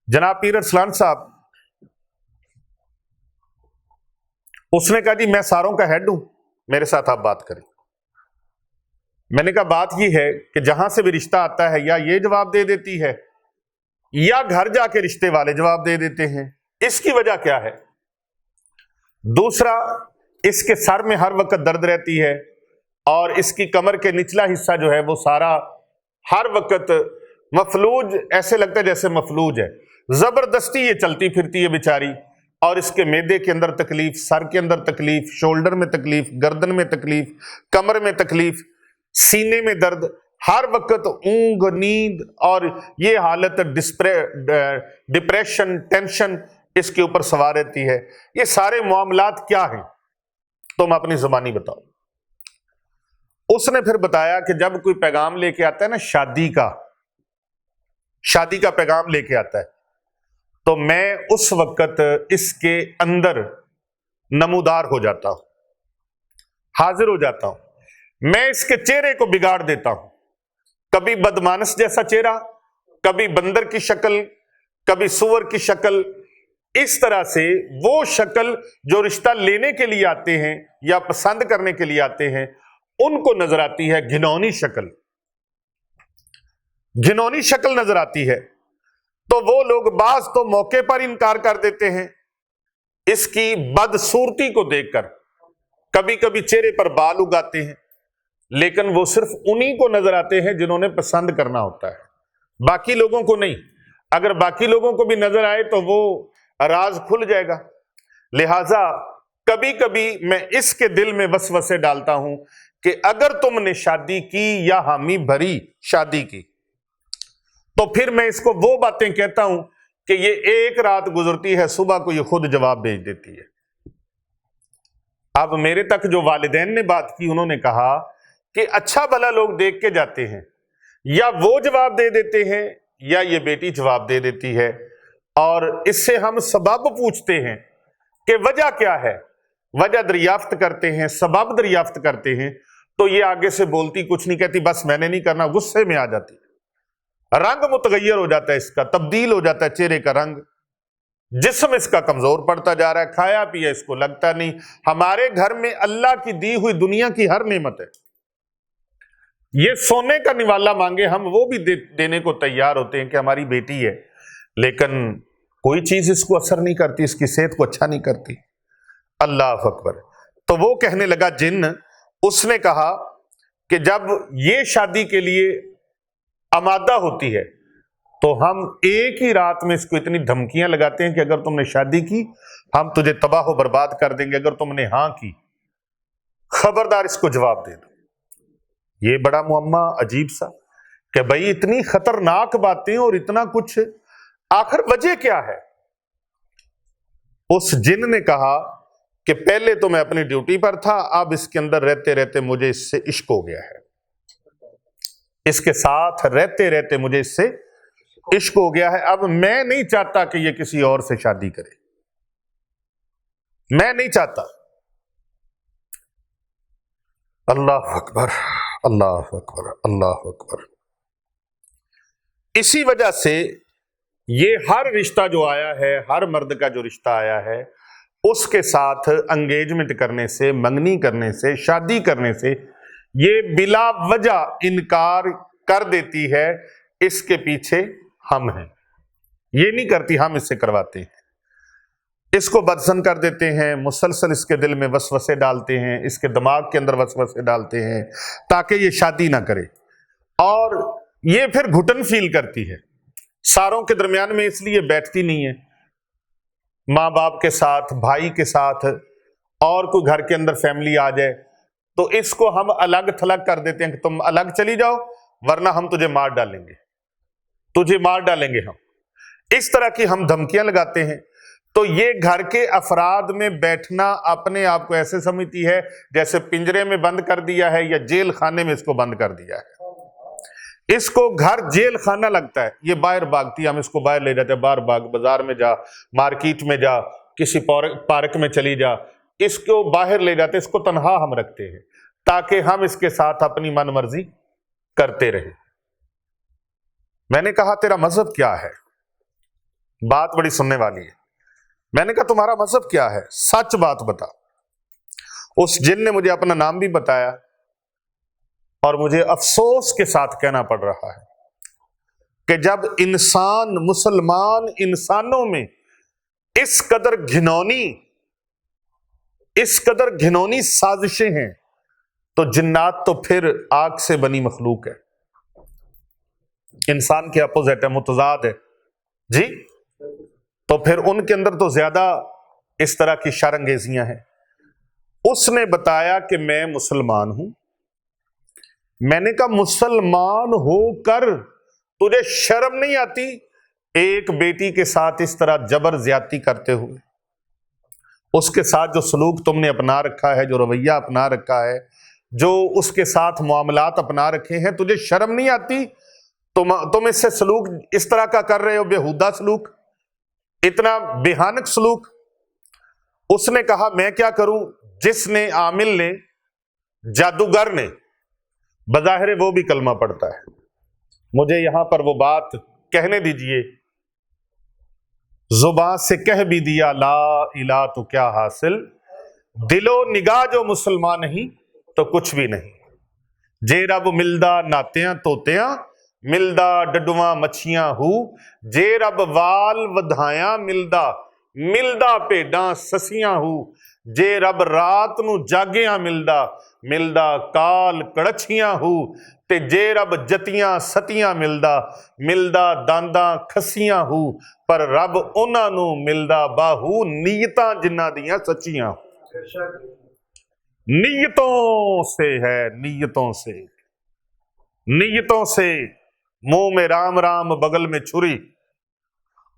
जनाब पीर अरसलान साहब, उसने कहा, जी मैं सारों का हेड हूं, मेरे साथ आप बात करें। मैंने कहा, बात यह है कि जहां से भी रिश्ता आता है, या ये जवाब दे देती है या घर जाके रिश्ते वाले जवाब दे देते हैं, इसकी वजह क्या है? दूसरा, इसके सर में हर वक्त दर्द रहती है, और इसकी कमर के निचला हिस्सा जो है वो सारा हर वक्त मफलूज, ऐसे लगता है जैसे मफलूज है, जबरदस्ती ये चलती फिरती है बेचारी। और इसके मैदे के अंदर तकलीफ, सर के अंदर तकलीफ, शोल्डर में तकलीफ, गर्दन में तकलीफ, कमर में तकलीफ, सीने में दर्द, हर वक्त ऊंघ, नींद, और ये हालत डिप्रेशन, टेंशन इसके ऊपर सवार रहती है। ये सारे मामलात क्या हैं, तुम अपनी जुबानी बताओ। उसने फिर बताया कि जब कोई पैगाम लेके आता है ना, शादी का पैगाम लेके आता है, तो मैं उस वक्त इसके अंदर नमूदार हो जाता हूं, हाजिर हो जाता हूं। मैं इसके चेहरे को बिगाड़ देता हूं, कभी बदमानस जैसा चेहरा, कभी बंदर की शक्ल, कभी सुअर की शक्ल। इस तरह से वो शक्ल जो रिश्ता लेने के लिए आते हैं या पसंद करने के लिए आते हैं, उनको नजर आती है घिनौनी शक्ल, घिनौनी शक्ल नजर आती है। तो वो लोग बाज तो मौके पर इनकार कर देते हैं इसकी बदसूरती को देखकर। कभी कभी चेहरे पर बाल उगाते हैं, लेकिन वो सिर्फ उन्हीं को नजर आते हैं जिन्होंने पसंद करना होता है, बाकी लोगों को नहीं। अगर बाकी लोगों को भी नजर आए तो वो राज खुल जाएगा। लिहाजा कभी कभी मैं इसके दिल में वसवसे डालता हूं कि अगर तुमने शादी की या हामी भरी शादी की, तो फिर मैं इसको वो बातें कहता हूं कि ये एक रात गुजरती है, सुबह को ये खुद जवाब भेज देती है। अब मेरे तक जो वालिदैन ने बात की, उन्होंने कहा कि अच्छा भला लोग देख के जाते हैं, या वो जवाब दे देते हैं या ये बेटी जवाब दे देती है, और इससे हम सबब पूछते हैं कि वजह क्या है। वजह दरियाफ्त करते हैं, सबब दरियाफ्त करते हैं, تو یہ آگے سے بولتی کچھ نہیں، کہتی بس میں نے نہیں کرنا، غصے میں آ جاتی ہے، رنگ متغیر ہو جاتا ہے، اس کا تبدیل ہو جاتا ہے چہرے کا رنگ، جسم اس کا کمزور پڑتا جا رہا ہے، کھایا پیا اس کو لگتا نہیں۔ ہمارے گھر میں اللہ کی دی ہوئی دنیا کی ہر نعمت ہے، یہ سونے کا نوالا مانگے ہم وہ بھی دینے کو تیار ہوتے ہیں کہ ہماری بیٹی ہے، لیکن کوئی چیز اس کو اثر نہیں کرتی، اس کی صحت کو اچھا نہیں کرتی۔ اللہ اکبر۔ تو وہ کہنے لگا جن، اس نے کہا کہ جب یہ شادی کے لیے آمادہ ہوتی ہے تو ہم ایک ہی رات میں اس کو اتنی دھمکیاں لگاتے ہیں کہ اگر تم نے شادی کی ہم تجھے تباہ و برباد کر دیں گے، اگر تم نے ہاں کی خبردار اس کو جواب دے دو۔ یہ بڑا معمہ عجیب سا کہ بھئی اتنی خطرناک باتیں اور اتنا کچھ، آخر وجہ کیا ہے؟ اس جن نے کہا کہ پہلے تو میں اپنی ڈیوٹی پر تھا، اب اس کے اندر رہتے رہتے مجھے اس سے عشق ہو گیا ہے، اس کے ساتھ رہتے رہتے مجھے اس سے عشق ہو گیا ہے، اب میں نہیں چاہتا کہ یہ کسی اور سے شادی کرے، میں نہیں چاہتا۔ اللہ اکبر، اللہ اکبر، اللہ اکبر۔ اسی وجہ سے یہ ہر رشتہ جو آیا ہے، ہر مرد کا جو رشتہ آیا ہے، اس کے ساتھ انگیجمنٹ کرنے سے، منگنی کرنے سے، شادی کرنے سے یہ بلا وجہ انکار کر دیتی ہے، اس کے پیچھے ہم ہیں، یہ نہیں کرتی، ہم اس سے کرواتے ہیں، اس کو بدزن کر دیتے ہیں، مسلسل اس کے دل میں وسوسے ڈالتے ہیں، اس کے دماغ کے اندر وسوسے ڈالتے ہیں تاکہ یہ شادی نہ کرے، اور یہ پھر گھٹن فیل کرتی ہے، ساروں کے درمیان میں اس لیے بیٹھتی نہیں ہے، ماں باپ کے ساتھ، بھائی کے ساتھ، اور کوئی گھر کے اندر فیملی آ جائے تو اس کو ہم الگ تھلگ کر دیتے ہیں کہ تم الگ چلی جاؤ ورنہ ہم تجھے مار ڈالیں گے، تجھے مار ڈالیں گے، ہم اس طرح کی ہم دھمکیاں لگاتے ہیں۔ تو یہ گھر کے افراد میں بیٹھنا اپنے آپ کو ایسے سمجھتی ہے جیسے پنجرے میں بند کر دیا ہے یا جیل خانے میں اس کو بند کر دیا ہے، اس کو گھر جیل خانہ لگتا ہے، یہ باہر بھاگتی ہے، ہم اس کو باہر لے جاتے ہیں، باہر بھاگ، بازار میں جا، مارکیٹ میں جا، کسی پارک میں چلی جا، اس کو باہر لے جاتے، اس کو تنہا ہم رکھتے ہیں تاکہ ہم اس کے ساتھ اپنی من مرضی کرتے رہیں۔ میں نے کہا تیرا مذہب کیا ہے؟ بات بڑی سننے والی ہے۔ میں نے کہا تمہارا مذہب کیا ہے؟ سچ بات بتا۔ اس جن نے مجھے اپنا نام بھی بتایا اور مجھے افسوس کے ساتھ کہنا پڑ رہا ہے کہ جب انسان، مسلمان انسانوں میں اس قدر گھنونی سازشیں ہیں تو جنات تو پھر آگ سے بنی مخلوق ہے، انسان کے اپوزٹ ہے، متضاد ہے جی، تو پھر ان کے اندر تو زیادہ اس طرح کی شر انگیزیاں ہیں۔ اس نے بتایا کہ میں مسلمان ہوں۔ میں نے کہا مسلمان ہو کر تجھے شرم نہیں آتی ایک بیٹی کے ساتھ اس طرح جبر زیادتی کرتے ہوئے؟ اس کے ساتھ جو سلوک تم نے اپنا رکھا ہے، جو رویہ اپنا رکھا ہے، جو اس کے ساتھ معاملات اپنا رکھے ہیں، تجھے شرم نہیں آتی؟ تم اس سے سلوک اس طرح کا کر رہے ہو، بےہودہ سلوک، اتنا بھیانک سلوک۔ اس نے کہا میں کیا کروں؟ جس نے، عامل نے، جادوگر نے، بظاہر وہ بھی کلمہ پڑھتا ہے، مجھے یہاں پر وہ بات کہنے دیجئے، زبان سے کہہ بھی دیا لا الہ تو کیا حاصل، دل و نگاہ جو مسلمان نہیں تو کچھ بھی نہیں، جے رب ملدا ناتیاں توتیاں، ملدا ڈڈواں مچھیاں ہو، جے رب وال ودھایاں ملدا پیڈاں سسیاں ہو، جے رب رات نو جاگیاں ملدا کال کڑچیاں ہو، تے جے رب جتیاں ستیاں ملدا دانداں کھسیاں ہو، پر رب انہاں نو ملدا باہو نیتاں جنہاں دیاں سچیاں ہو۔ نیتوں سے ہے، نیتوں سے، منہ میں رام رام بغل میں چھری،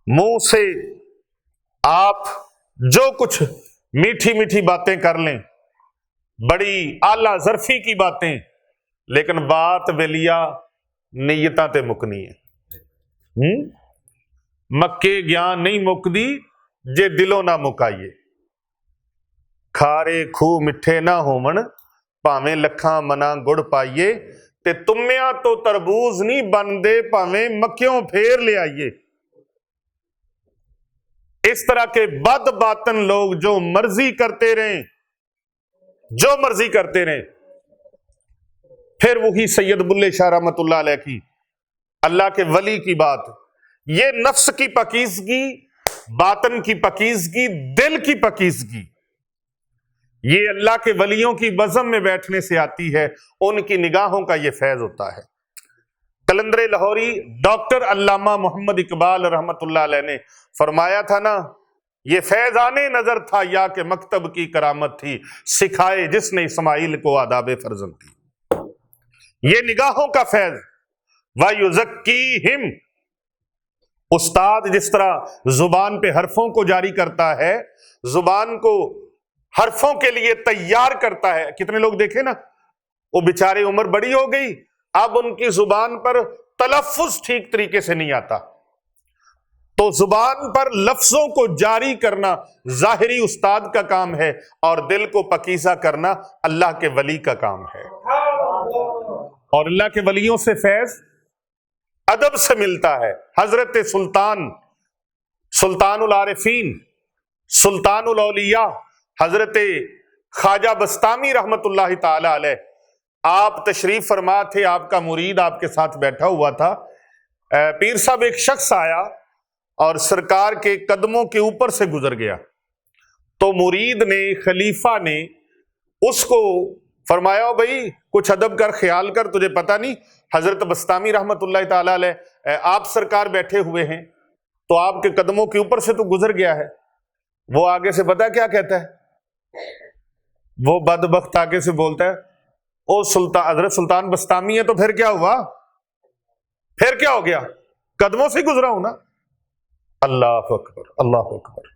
منہ سے آپ جو کچھ میٹھی میٹھی باتیں کر لیں، بڑی اعلیٰ ظرفی کی باتیں، لیکن بات ویلیا نیتاں تے مکنی ہے۔ مکے گیان نہیں مکدی جے دلوں نہ مکائیے، کھارے کھو مٹھے نہ ہومن ਭਾਵੇਂ ਲੱਖਾਂ ਮਨਾ ਗੁੜ ਪਾਈਏ, ਤੇ ਤੁਮਿਆਂ ਤੋਂ ਤਰਬੂਜ਼ ਨਹੀਂ ਬਣਦੇ, ਭਾਵੇਂ ਮੱਖਿयों ਫੇਰ ले आइए। इस तरह के बद बातन लोग जो मर्जी करते रहे, जो मर्जी करते रहे। फिर वही सैयद बुल्ले शाह रहमतुल्लाह अलैह की, अल्लाह के वली की बात, ये नफ्स की पकीजगी, बातन की पकीजगी, दिल की पकीजगी, ये अल्लाह के वलियों की बज़म में बैठने से आती है, उनकी निगाहों का ये फैज होता है। कलंदर लाहौरी डॉक्टर अल्लामा मोहम्मद इकबाल रहमतुल्लाह अलैह ने फरमाया था ना, ये फैजाने नजर था या के मकतब की करामत थी, सिखाए जिसने इस्माइल को आदाब फर्जन थी। ये निगाहों का फैज, वयुज़क्कीहिम, उस्ताद जिस तरह जुबान पे हरफों को जारी करता है, जुबान को हरफों के लिए तैयार करता है। कितने लोग देखे ना, वो बेचारे उम्र बड़ी हो गई, अब उनकी जुबान पर तलफ्फुज ठीक तरीके से नहीं आता, तो जुबान पर लफ्जों को जारी करना जाहिरी उस्ताद का काम है, और दिल को पकीज़ा करना अल्लाह के वली का काम है। और अल्लाह के वलियों से फैज अदब से मिलता है। हजरत सुल्तानुल आरिफीन, सुल्तानुल औलिया हजरत ख्वाजा बस्तामी रहमतुल्लाह ताला अलैह, आप तशरीफ फरमा थे, आपका मुरीद आपके साथ बैठा हुआ था। पीर साहब एक शख्स आया और सरकार के कदमों के ऊपर से गुजर गया, तो मुरीद ने, खलीफा ने उसको फरमाया, भाई कुछ अदब कर, ख्याल कर, तुझे पता नहीं हजरत बस्तामी रहमतुल्लाह ताला अलैह आप सरकार बैठे हुए हैं, तो आपके कदमों के ऊपर से तो गुजर गया है। वो आगे से पता क्या कहता है, वो बदबख्त आगे से बोलता है, ओ सुल्तान, हजरत सुल्तान बस्तामी है तो फिर क्या हुआ, फिर क्या हो गया, कदमों से गुजरा हूं ना। अल्लाह अकबर, अल्लाह अकबर,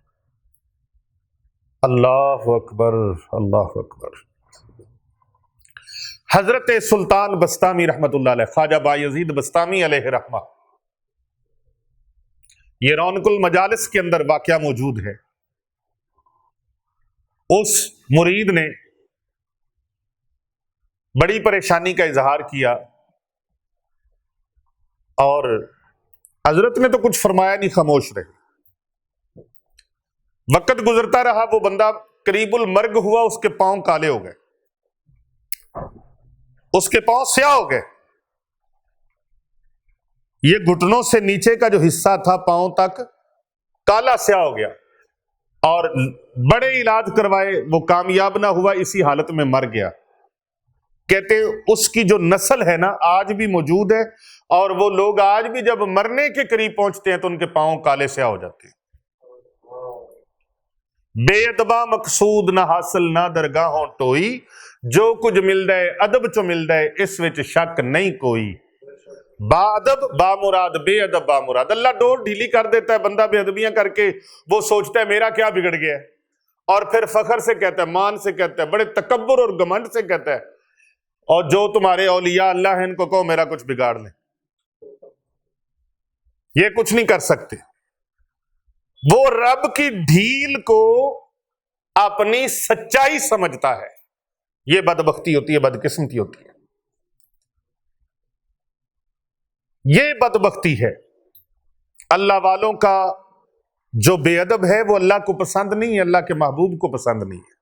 अल्लाह अकबर, अल्लाह अकबर। हजरत सुल्तान बस्तामी रहमतुल्लाह अलैह, ख्वाजा बायजीद बस्तामी अलैहि रहमा, ये रौनकुल मजालिस के अंदर वाकया मौजूद है। उस मुरीद ने बड़ी परेशानी का इजहार किया, और हजरत ने तो कुछ फरमाया नहीं, खामोश रहे। वक्त गुजरता रहा, वो बंदा करीबुल मर्ग हुआ, उसके पांव काले हो गए, उसके पांव स्याह हो गए। ये घुटनों से नीचे का जो हिस्सा था पांव तक काला स्याह हो गया, और बड़े इलाज करवाए, वो कामयाब ना हुआ, इसी हालत में मर गया। कहते उसकी जो नस्ल है ना आज भी मौजूद है, और वो लोग आज भी जब मरने के करीब पहुंचते हैं तो उनके पांव काले स्याह हो जाते हैं। बेअदबा मकसूद ना हासिल ना दरगाहों टोई, जो कुछ मिलदा है अदब चो मिलदा है, इस विच शक नहीं कोई। बाअदब बामुराद, बेअदब बामुराद। अल्लाह डोर ढीली कर देता है, बंदा बेअदबियां करके वो सोचता है मेरा क्या बिगड़ गया है, और फिर फखर से कहता है, मान से कहता है, बड़े तकब्बुर और घमंड से कहता है, और जो तुम्हारे औलिया अल्लाह है इनको कहो मेरा कुछ बिगाड़ ले, ये कुछ नहीं कर सकते। वो रब की ढील को अपनी सच्चाई समझता है। ये बदबख्ती होती है, बदकिस्मती होती है, ये बदबख्ती है। अल्लाह वालों का जो बेअदब है वो अल्लाह को पसंद नहीं है, अल्लाह के महबूब को पसंद नहीं है।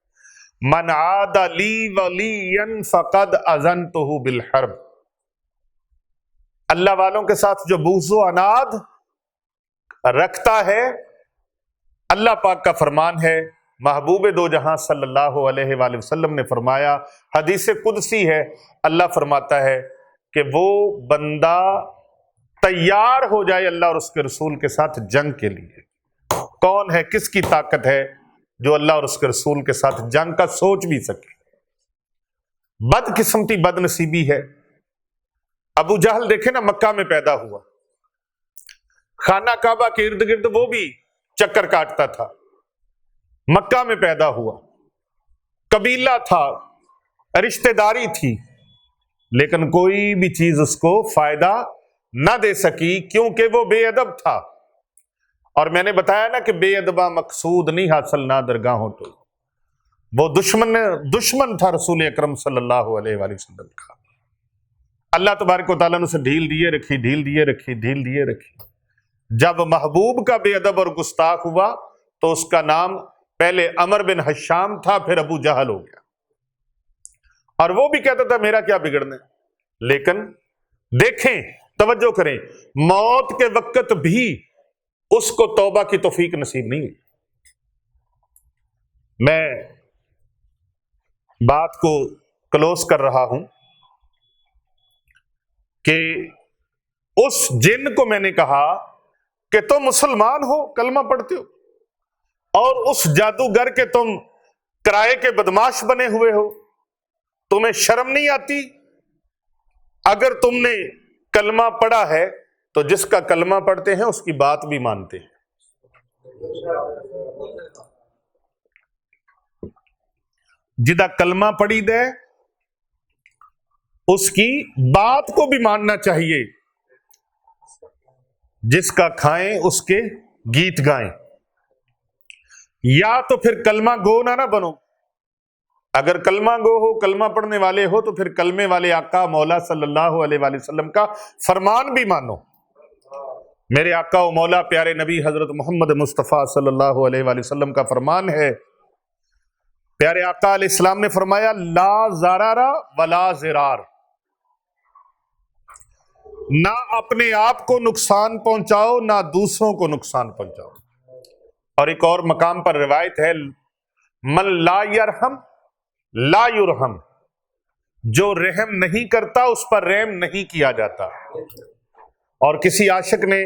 मन आदा ली वलियन फकद अज़नतहु बिल हर्ब। अल्लाह वालों के साथ जो बुग़्ज़ अनाद रखता है, अल्लाह पाक का फरमान है, महबूब दो जहां सल्लल्लाहु अलैहि वसल्लम ने फरमाया, हदीस कुदसी है, अल्लाह फरमाता है कि वो बंदा तैयार हो जाए अल्लाह और उसके रसूल के साथ जंग के लिए। कौन है, किसकी ताकत है जो अल्लाह और उसके रसूल के साथ जंग का सोच भी सके। बदकिस्मती, बदनसीबी है। अबू जहल देखे ना, मक्का में पैदा हुआ, खाना काबा के इर्द गिर्द वो भी चक्कर काटता था, मक्का में पैदा हुआ, कबीला था, रिश्तेदारी थी, लेकिन कोई भी चीज उसको फायदा ना दे सकी, क्योंकि वो बेअदब था। और मैंने बताया ना कि बेअदबा मकसूद नहीं हासिल ना दरगाहों तो। وہ دشمن تھا رسول اکرم صلی اللہ علیہ وآلہ وسلم کا۔ اللہ تبارک و تعالیٰ نے اسے ڈھیل دیے رکھی۔ جب محبوب کا بے ادب اور گستاخ ہوا تو اس کا نام پہلے عمر بن حشام تھا، پھر ابو جہل ہو گیا، اور وہ بھی کہتا تھا میرا کیا بگڑنا ہے۔ لیکن دیکھیں، توجہ کریں، موت کے وقت بھی اس کو توبہ کی توفیق نصیب نہیں ہوئی۔ میں بات کو کلوز کر رہا ہوں کہ اس جن کو میں نے کہا کہ تم مسلمان ہو، کلمہ پڑھتے ہو، اور اس جادوگر کے تم کرائے کے بدماش بنے ہوئے ہو، تمہیں شرم نہیں آتی؟ اگر تم نے کلمہ پڑھا ہے تو جس کا کلمہ پڑھتے ہیں اس کی بات بھی مانتے ہیں۔ جدا کلمہ پڑھی دے اس کی بات کو بھی ماننا چاہیے، جس کا کھائیں اس کے گیت گائیں۔ یا تو پھر کلمہ گو نہ بنو، اگر کلمہ گو ہو، کلمہ پڑھنے والے ہو، تو پھر کلمے والے آقا مولا صلی اللہ علیہ وآلہ وسلم کا فرمان بھی مانو۔ میرے آقا و مولا پیارے نبی حضرت محمد مصطفیٰ صلی اللہ علیہ وآلہ وسلم کا فرمان ہے، پیارے آقا علیہ السلام نے فرمایا لا ضرر ولا ضرار، نہ اپنے آپ کو نقصان پہنچاؤ نہ دوسروں کو نقصان پہنچاؤ۔ اور ایک اور مقام پر روایت ہے من لا یرحم لا یرحم، جو رحم نہیں کرتا اس پر رحم نہیں کیا جاتا۔ اور کسی عاشق نے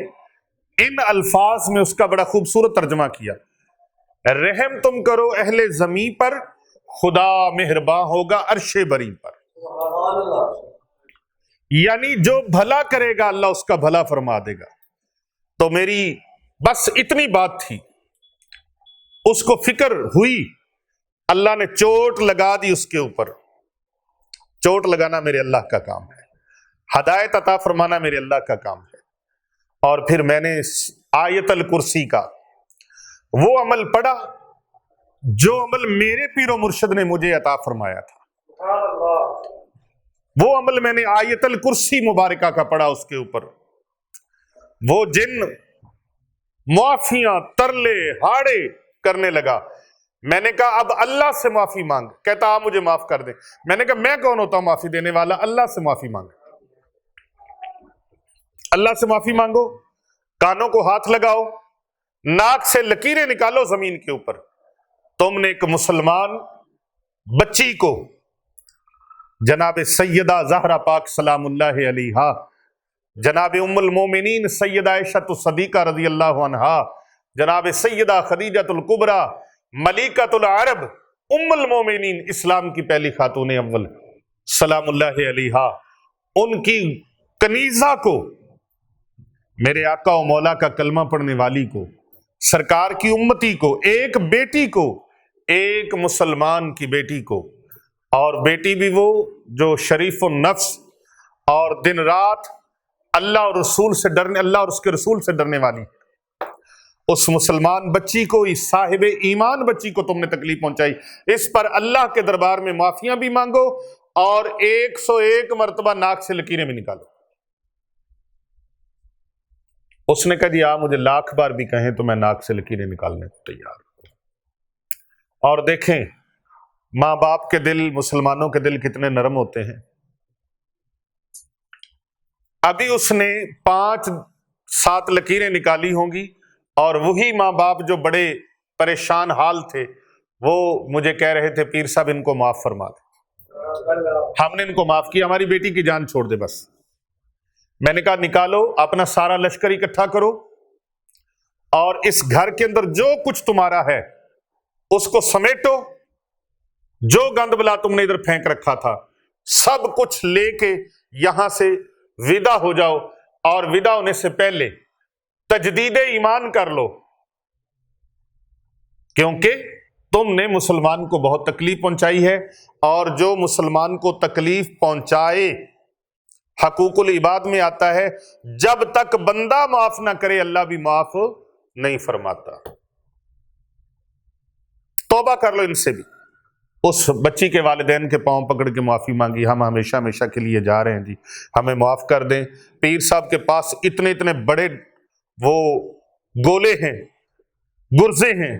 ان الفاظ میں اس کا بڑا خوبصورت ترجمہ کیا، رحم تم کرو اہل زمین پر، خدا مہرباں ہوگا عرش بری پر۔ یعنی جو بھلا کرے گا اللہ اس کا بھلا فرما دے گا۔ تو میری بس اتنی بات تھی، اس کو فکر ہوئی، اللہ نے چوٹ لگا دی اس کے اوپر۔ چوٹ لگانا میرے اللہ کا کام ہے، ہدایت عطا فرمانا میرے اللہ کا کام ہے۔ اور پھر میں نے آیت الکرسی کا وہ عمل پڑھا جو عمل میرے پیر و مرشد نے مجھے عطا فرمایا تھا۔ وہ عمل میں نے آیت الکرسی مبارکہ کا پڑھا، اس کے اوپر وہ جن معافیاں ترلے ہاڑے کرنے لگا۔ میں نے کہا اب اللہ سے معافی مانگ، کہتا آپ مجھے معاف کر دیں۔ میں نے کہا میں کون ہوتا ہوں معافی دینے والا؟ اللہ سے معافی مانگ، اللہ سے معافی مانگو، کانوں کو ہاتھ لگاؤ، ناک سے لکیریں نکالو زمین کے اوپر۔ تم نے ایک مسلمان بچی کو، جناب سیدہ زہرا پاک سلام اللہ علیہا، جناب ام المومنین سیدہ عائشہ صدیقہ رضی اللہ عنہا، جناب سیدہ خدیجہ الکبریٰ ملکۃ العرب ام المومنین، اسلام کی پہلی خاتون اول سلام اللہ علیہا، ان کی کنیزہ کو، میرے آقا و مولا کا کلمہ پڑھنے والی کو، سرکار کی امتی کو، ایک بیٹی کو، ایک مسلمان کی بیٹی کو، اور بیٹی بھی وہ جو شریف النفس اور دن رات اللہ اور رسول سے ڈرنے، اللہ اور اس کے رسول سے ڈرنے والی، اس مسلمان بچی کو، اس صاحب ایمان بچی کو تم نے تکلیف پہنچائی، اس پر اللہ کے دربار میں معافیاں بھی مانگو اور 101 مرتبہ ناک سے لکیریں بھی نکالو۔ اس نے کہا جی آپ مجھے 1,00,000 بار بھی کہیں تو میں ناک سے لکیریں نکالنے کو تیار ہوں۔ اور دیکھیں ماں باپ کے دل، مسلمانوں کے دل کتنے نرم ہوتے ہیں۔ ابھی اس نے 5-7 لکیریں نکالی ہوں گی، اور وہی ماں باپ جو بڑے پریشان حال تھے وہ مجھے کہہ رہے تھے پیر صاحب ان کو معاف فرما دے، ہم نے ان کو معاف کیا، ہماری بیٹی کی جان چھوڑ دے بس۔ میں نے کہا نکالو اپنا سارا لشکر اکٹھا کرو، اور اس گھر کے اندر جو کچھ تمہارا ہے اس کو سمیٹو، جو گند بلا تم نے ادھر پھینک رکھا تھا سب کچھ لے کے یہاں سے ودا ہو جاؤ، اور ودا ہونے سے پہلے تجدید ایمان کر لو، کیونکہ تم نے مسلمان کو بہت تکلیف پہنچائی ہے، اور جو مسلمان کو تکلیف پہنچائے، حقوق العباد میں آتا ہے جب تک بندہ معاف نہ کرے اللہ بھی معاف نہیں فرماتا۔ توبہ کر لو ان سے بھی۔ उस बच्ची के वालिदैन के पांव पकड़ के माफ़ी मांगी, हम हमेशा हमेशा के लिए जा रहे हैं जी, हमें माफ़ कर दें। पीर साहब के पास इतने इतने बड़े वो गोले हैं, गुर्जे हैं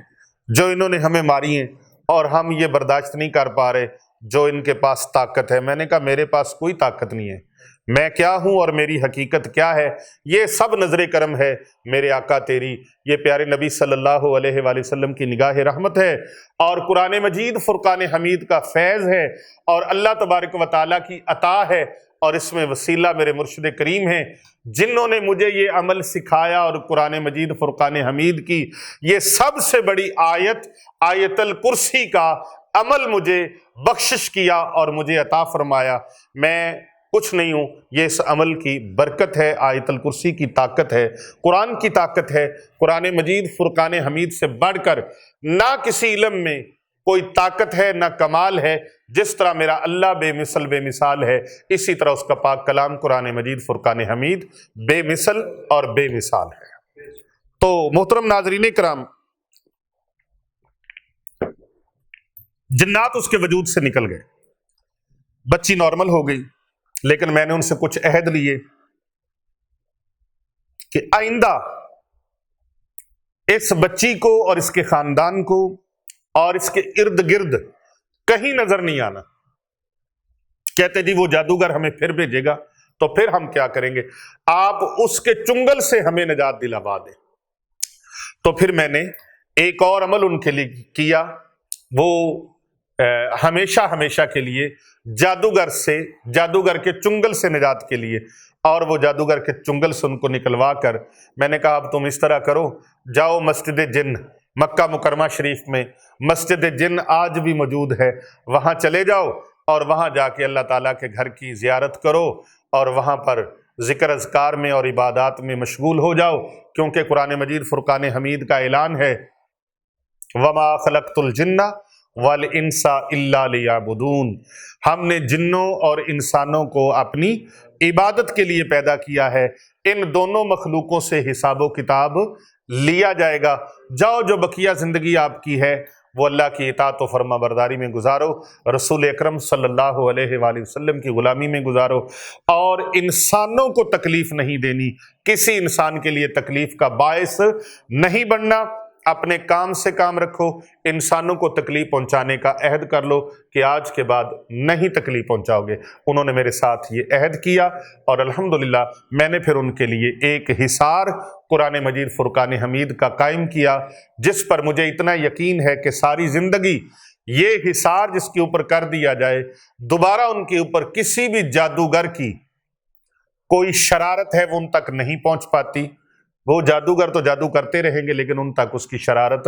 जो इन्होंने हमें मारी हैं, और हम ये बर्दाश्त नहीं कर पा रहे जो इनके पास ताकत है। मैंने कहा मेरे पास कोई ताकत नहीं है, मैं क्या हूं और मेरी हकीकत क्या है, ये सब नजर करम है मेरे आका तेरी, ये प्यारे नबी सल्लल्लाहु अलैहि वसल्लम की निगाह रहमत है, और कुरान मजीद फुरकान हमीद का फैज़ है, और अल्लाह तबारक व तआला की अता है, और इसमें वसीला मेरे मुर्शिद करीम हैं जिन्होंने मुझे ये अमल सिखाया। और कुरान मजीद फुरकान हमीद की ये सबसे बड़ी आयत आयतल कुर्सी का अमल मुझे बख्शिश किया और मुझे अता फरमाया। मैं कुछ नहीं हूँ, ये इस अमल की बरकत है, आयतल कुर्सी की ताकत है, कुरान की ताकत है। कुरान मजीद फुरकान हमीद से बढ़कर ना किसी इल्म में कोई ताकत है ना कमाल है। जिस तरह मेरा अल्लाह बेमिसल बेमिसाल है, इसी तरह उसका पाक कलाम कुरान मजीद फुरकान हमीद बेमिसल और बेमिसाल है। तो मोहतरम नाज़रीन कराम, जिन्नात उसके वजूद से निकल गए, बच्ची नॉर्मल हो गई, लेकिन मैंने उनसे कुछ अहद लिए कि आइंदा इस बच्ची को और इसके खानदान को और इसके इर्द गिर्द कहीं नजर नहीं आना। कहते जी वो जादूगर हमें फिर भेजेगा, तो फिर हम क्या करेंगे, आप उसके चुंगल से हमें निजात दिलवा दें। तो फिर मैंने एक और अमल उनके लिए किया, वो हमेशा हमेशा के लिए जादूगर के चुंगल से निजात के लिए, और वो जादूगर के चुंगल से उनको निकलवा कर मैंने कहा अब तुम इस तरह करो, जाओ मस्जिद जिन्न मक्का मुकरमा शरीफ में मस्जिद जिन्न आज भी मौजूद है, वहाँ चले जाओ और वहाँ जाके अल्लाह ताला के घर की ज़ियारत करो और वहाँ पर ज़िक्र अज़कार में और इबादात में मशगूल हो जाओ, क्योंकि कुरान मजीद फुरकान हमीद का ऐलान है वमा खलक़तुल जिन्ना वल इंसा इल्ला लियअबुदून, हमने जिन्नों और इंसानों को अपनी इबादत के लिए पैदा किया है, इन दोनों मखलूकों से हिसाबो किताब लिया जाएगा। जाओ जो बकिया जिंदगी आपकी है वो अल्लाह की इताअत व फर्मा बरदारी में गुजारो, रसूल अकरम सल्लल्लाहु अलैहि वसल्लम की गुलामी में गुजारो, और इंसानों को तकलीफ नहीं देनी, किसी इंसान के लिए तकलीफ का बायस नहीं बनना। अपने काम से काम रखो, इंसानों को तकलीफ पहुंचाने का अहद कर लो कि आज के बाद नहीं तकलीफ पहुंचाओगे। उन्होंने मेरे साथ ये अहद किया और अल्हम्दुलिल्लाह मैंने फिर उनके लिए एक हिसार कुरान मजीद फुरकान हमीद का कायम किया, जिस पर मुझे इतना यकीन है कि सारी जिंदगी ये हिसार जिसके ऊपर कर दिया जाए, दोबारा उनके ऊपर किसी भी जादूगर की कोई शरारत है वो उन तक नहीं पहुंच पाती। वो जादूगर तो जादू करते रहेंगे लेकिन उन तक उसकी शरारत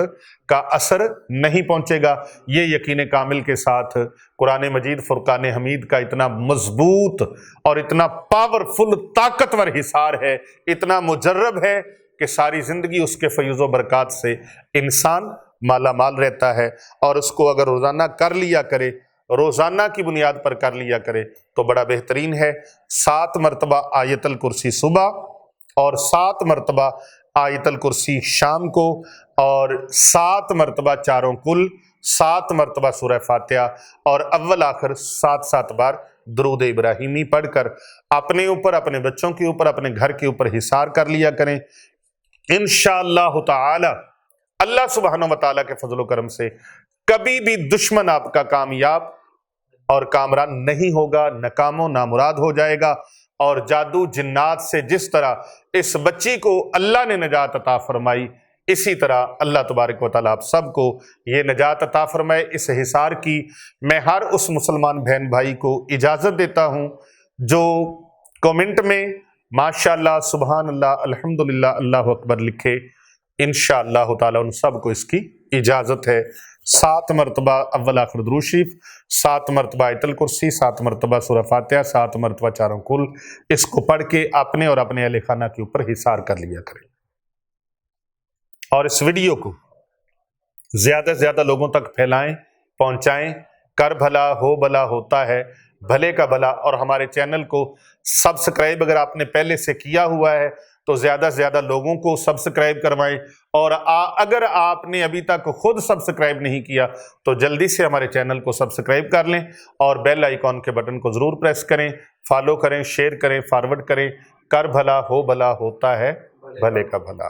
का असर नहीं पहुंचेगा। ये यकीन कामिल के साथ कुरान मजीद फुरकान हमीद का इतना मजबूत और इतना पावरफुल ताकतवर हिसार है, इतना मुजर्रब है कि सारी जिंदगी उसके फयूज़ो बरक़ात से इंसान माला माल रहता है। और उसको अगर रोजाना कर लिया करे, रोजाना की बुनियाद पर कर लिया करे तो बड़ा बेहतरीन है। 7 मरतबा आयतल कुर्सी सुबह और 7 मरतबा आयतल कुर्सी शाम को, और 7 मरतबा चारों कुल, 7 मरतबा सूरह फातिहा, और अव्वल आखिर 7 बार दुरूद इब्राहिमी पढ़कर अपने ऊपर, अपने बच्चों के ऊपर, अपने घर के ऊपर हिसार कर लिया करें। इंशाअल्लाह ताला अल्लाह सुब्हानहू व तआला के फजल व करम से कभी भी दुश्मन आपका कामयाब और कामरान नहीं होगा, नाकामो नामुराद हो जाएगा। और जादू जिन्नात से जिस तरह इस बच्ची को अल्लाह ने नजात अता फरमाई, इसी तरह अल्लाह तबारक व तआला आप सबको ये नजात अता फरमाए। इस हिसार की मैं हर उस मुसलमान बहन भाई को इजाज़त देता हूँ जो कमेंट में माशाअल्लाह, सुबहान अल्लाह, अल्हम्दुलिल्लाह, अल्लाहु अकबर लिखे। इंशाअल्लाह ताला उन सबको इसकी इजाज़त है। 7 मरतबा अव्वल आखिर दुरूद शरीफ, 7 मरतबा आयतल कुर्सी, 7 मरतबा सूरह फातिहा, 7 मरतबा चारों कुल, इसको पढ़ के अपने और अपने अहले खाना के ऊपर हिसार कर लिया करें। और इस वीडियो को ज्यादा से ज्यादा लोगों तक फैलाएं, पहुंचाएं। कर भला हो भला होता है, भले का भला। और हमारे चैनल को सब्सक्राइब अगर आपने पहले से किया हुआ है تو زیادہ سے زیادہ لوگوں کو سبسکرائب کروائیں، اور اگر آپ نے ابھی تک خود سبسکرائب نہیں کیا تو جلدی سے ہمارے چینل کو سبسکرائب کر لیں اور بیل آئیکن کے بٹن کو ضرور پریس کریں، فالو کریں، شیئر کریں، فارورڈ کریں۔ کر بھلا ہو بھلا، ہوتا ہے بھلے کا بھلا۔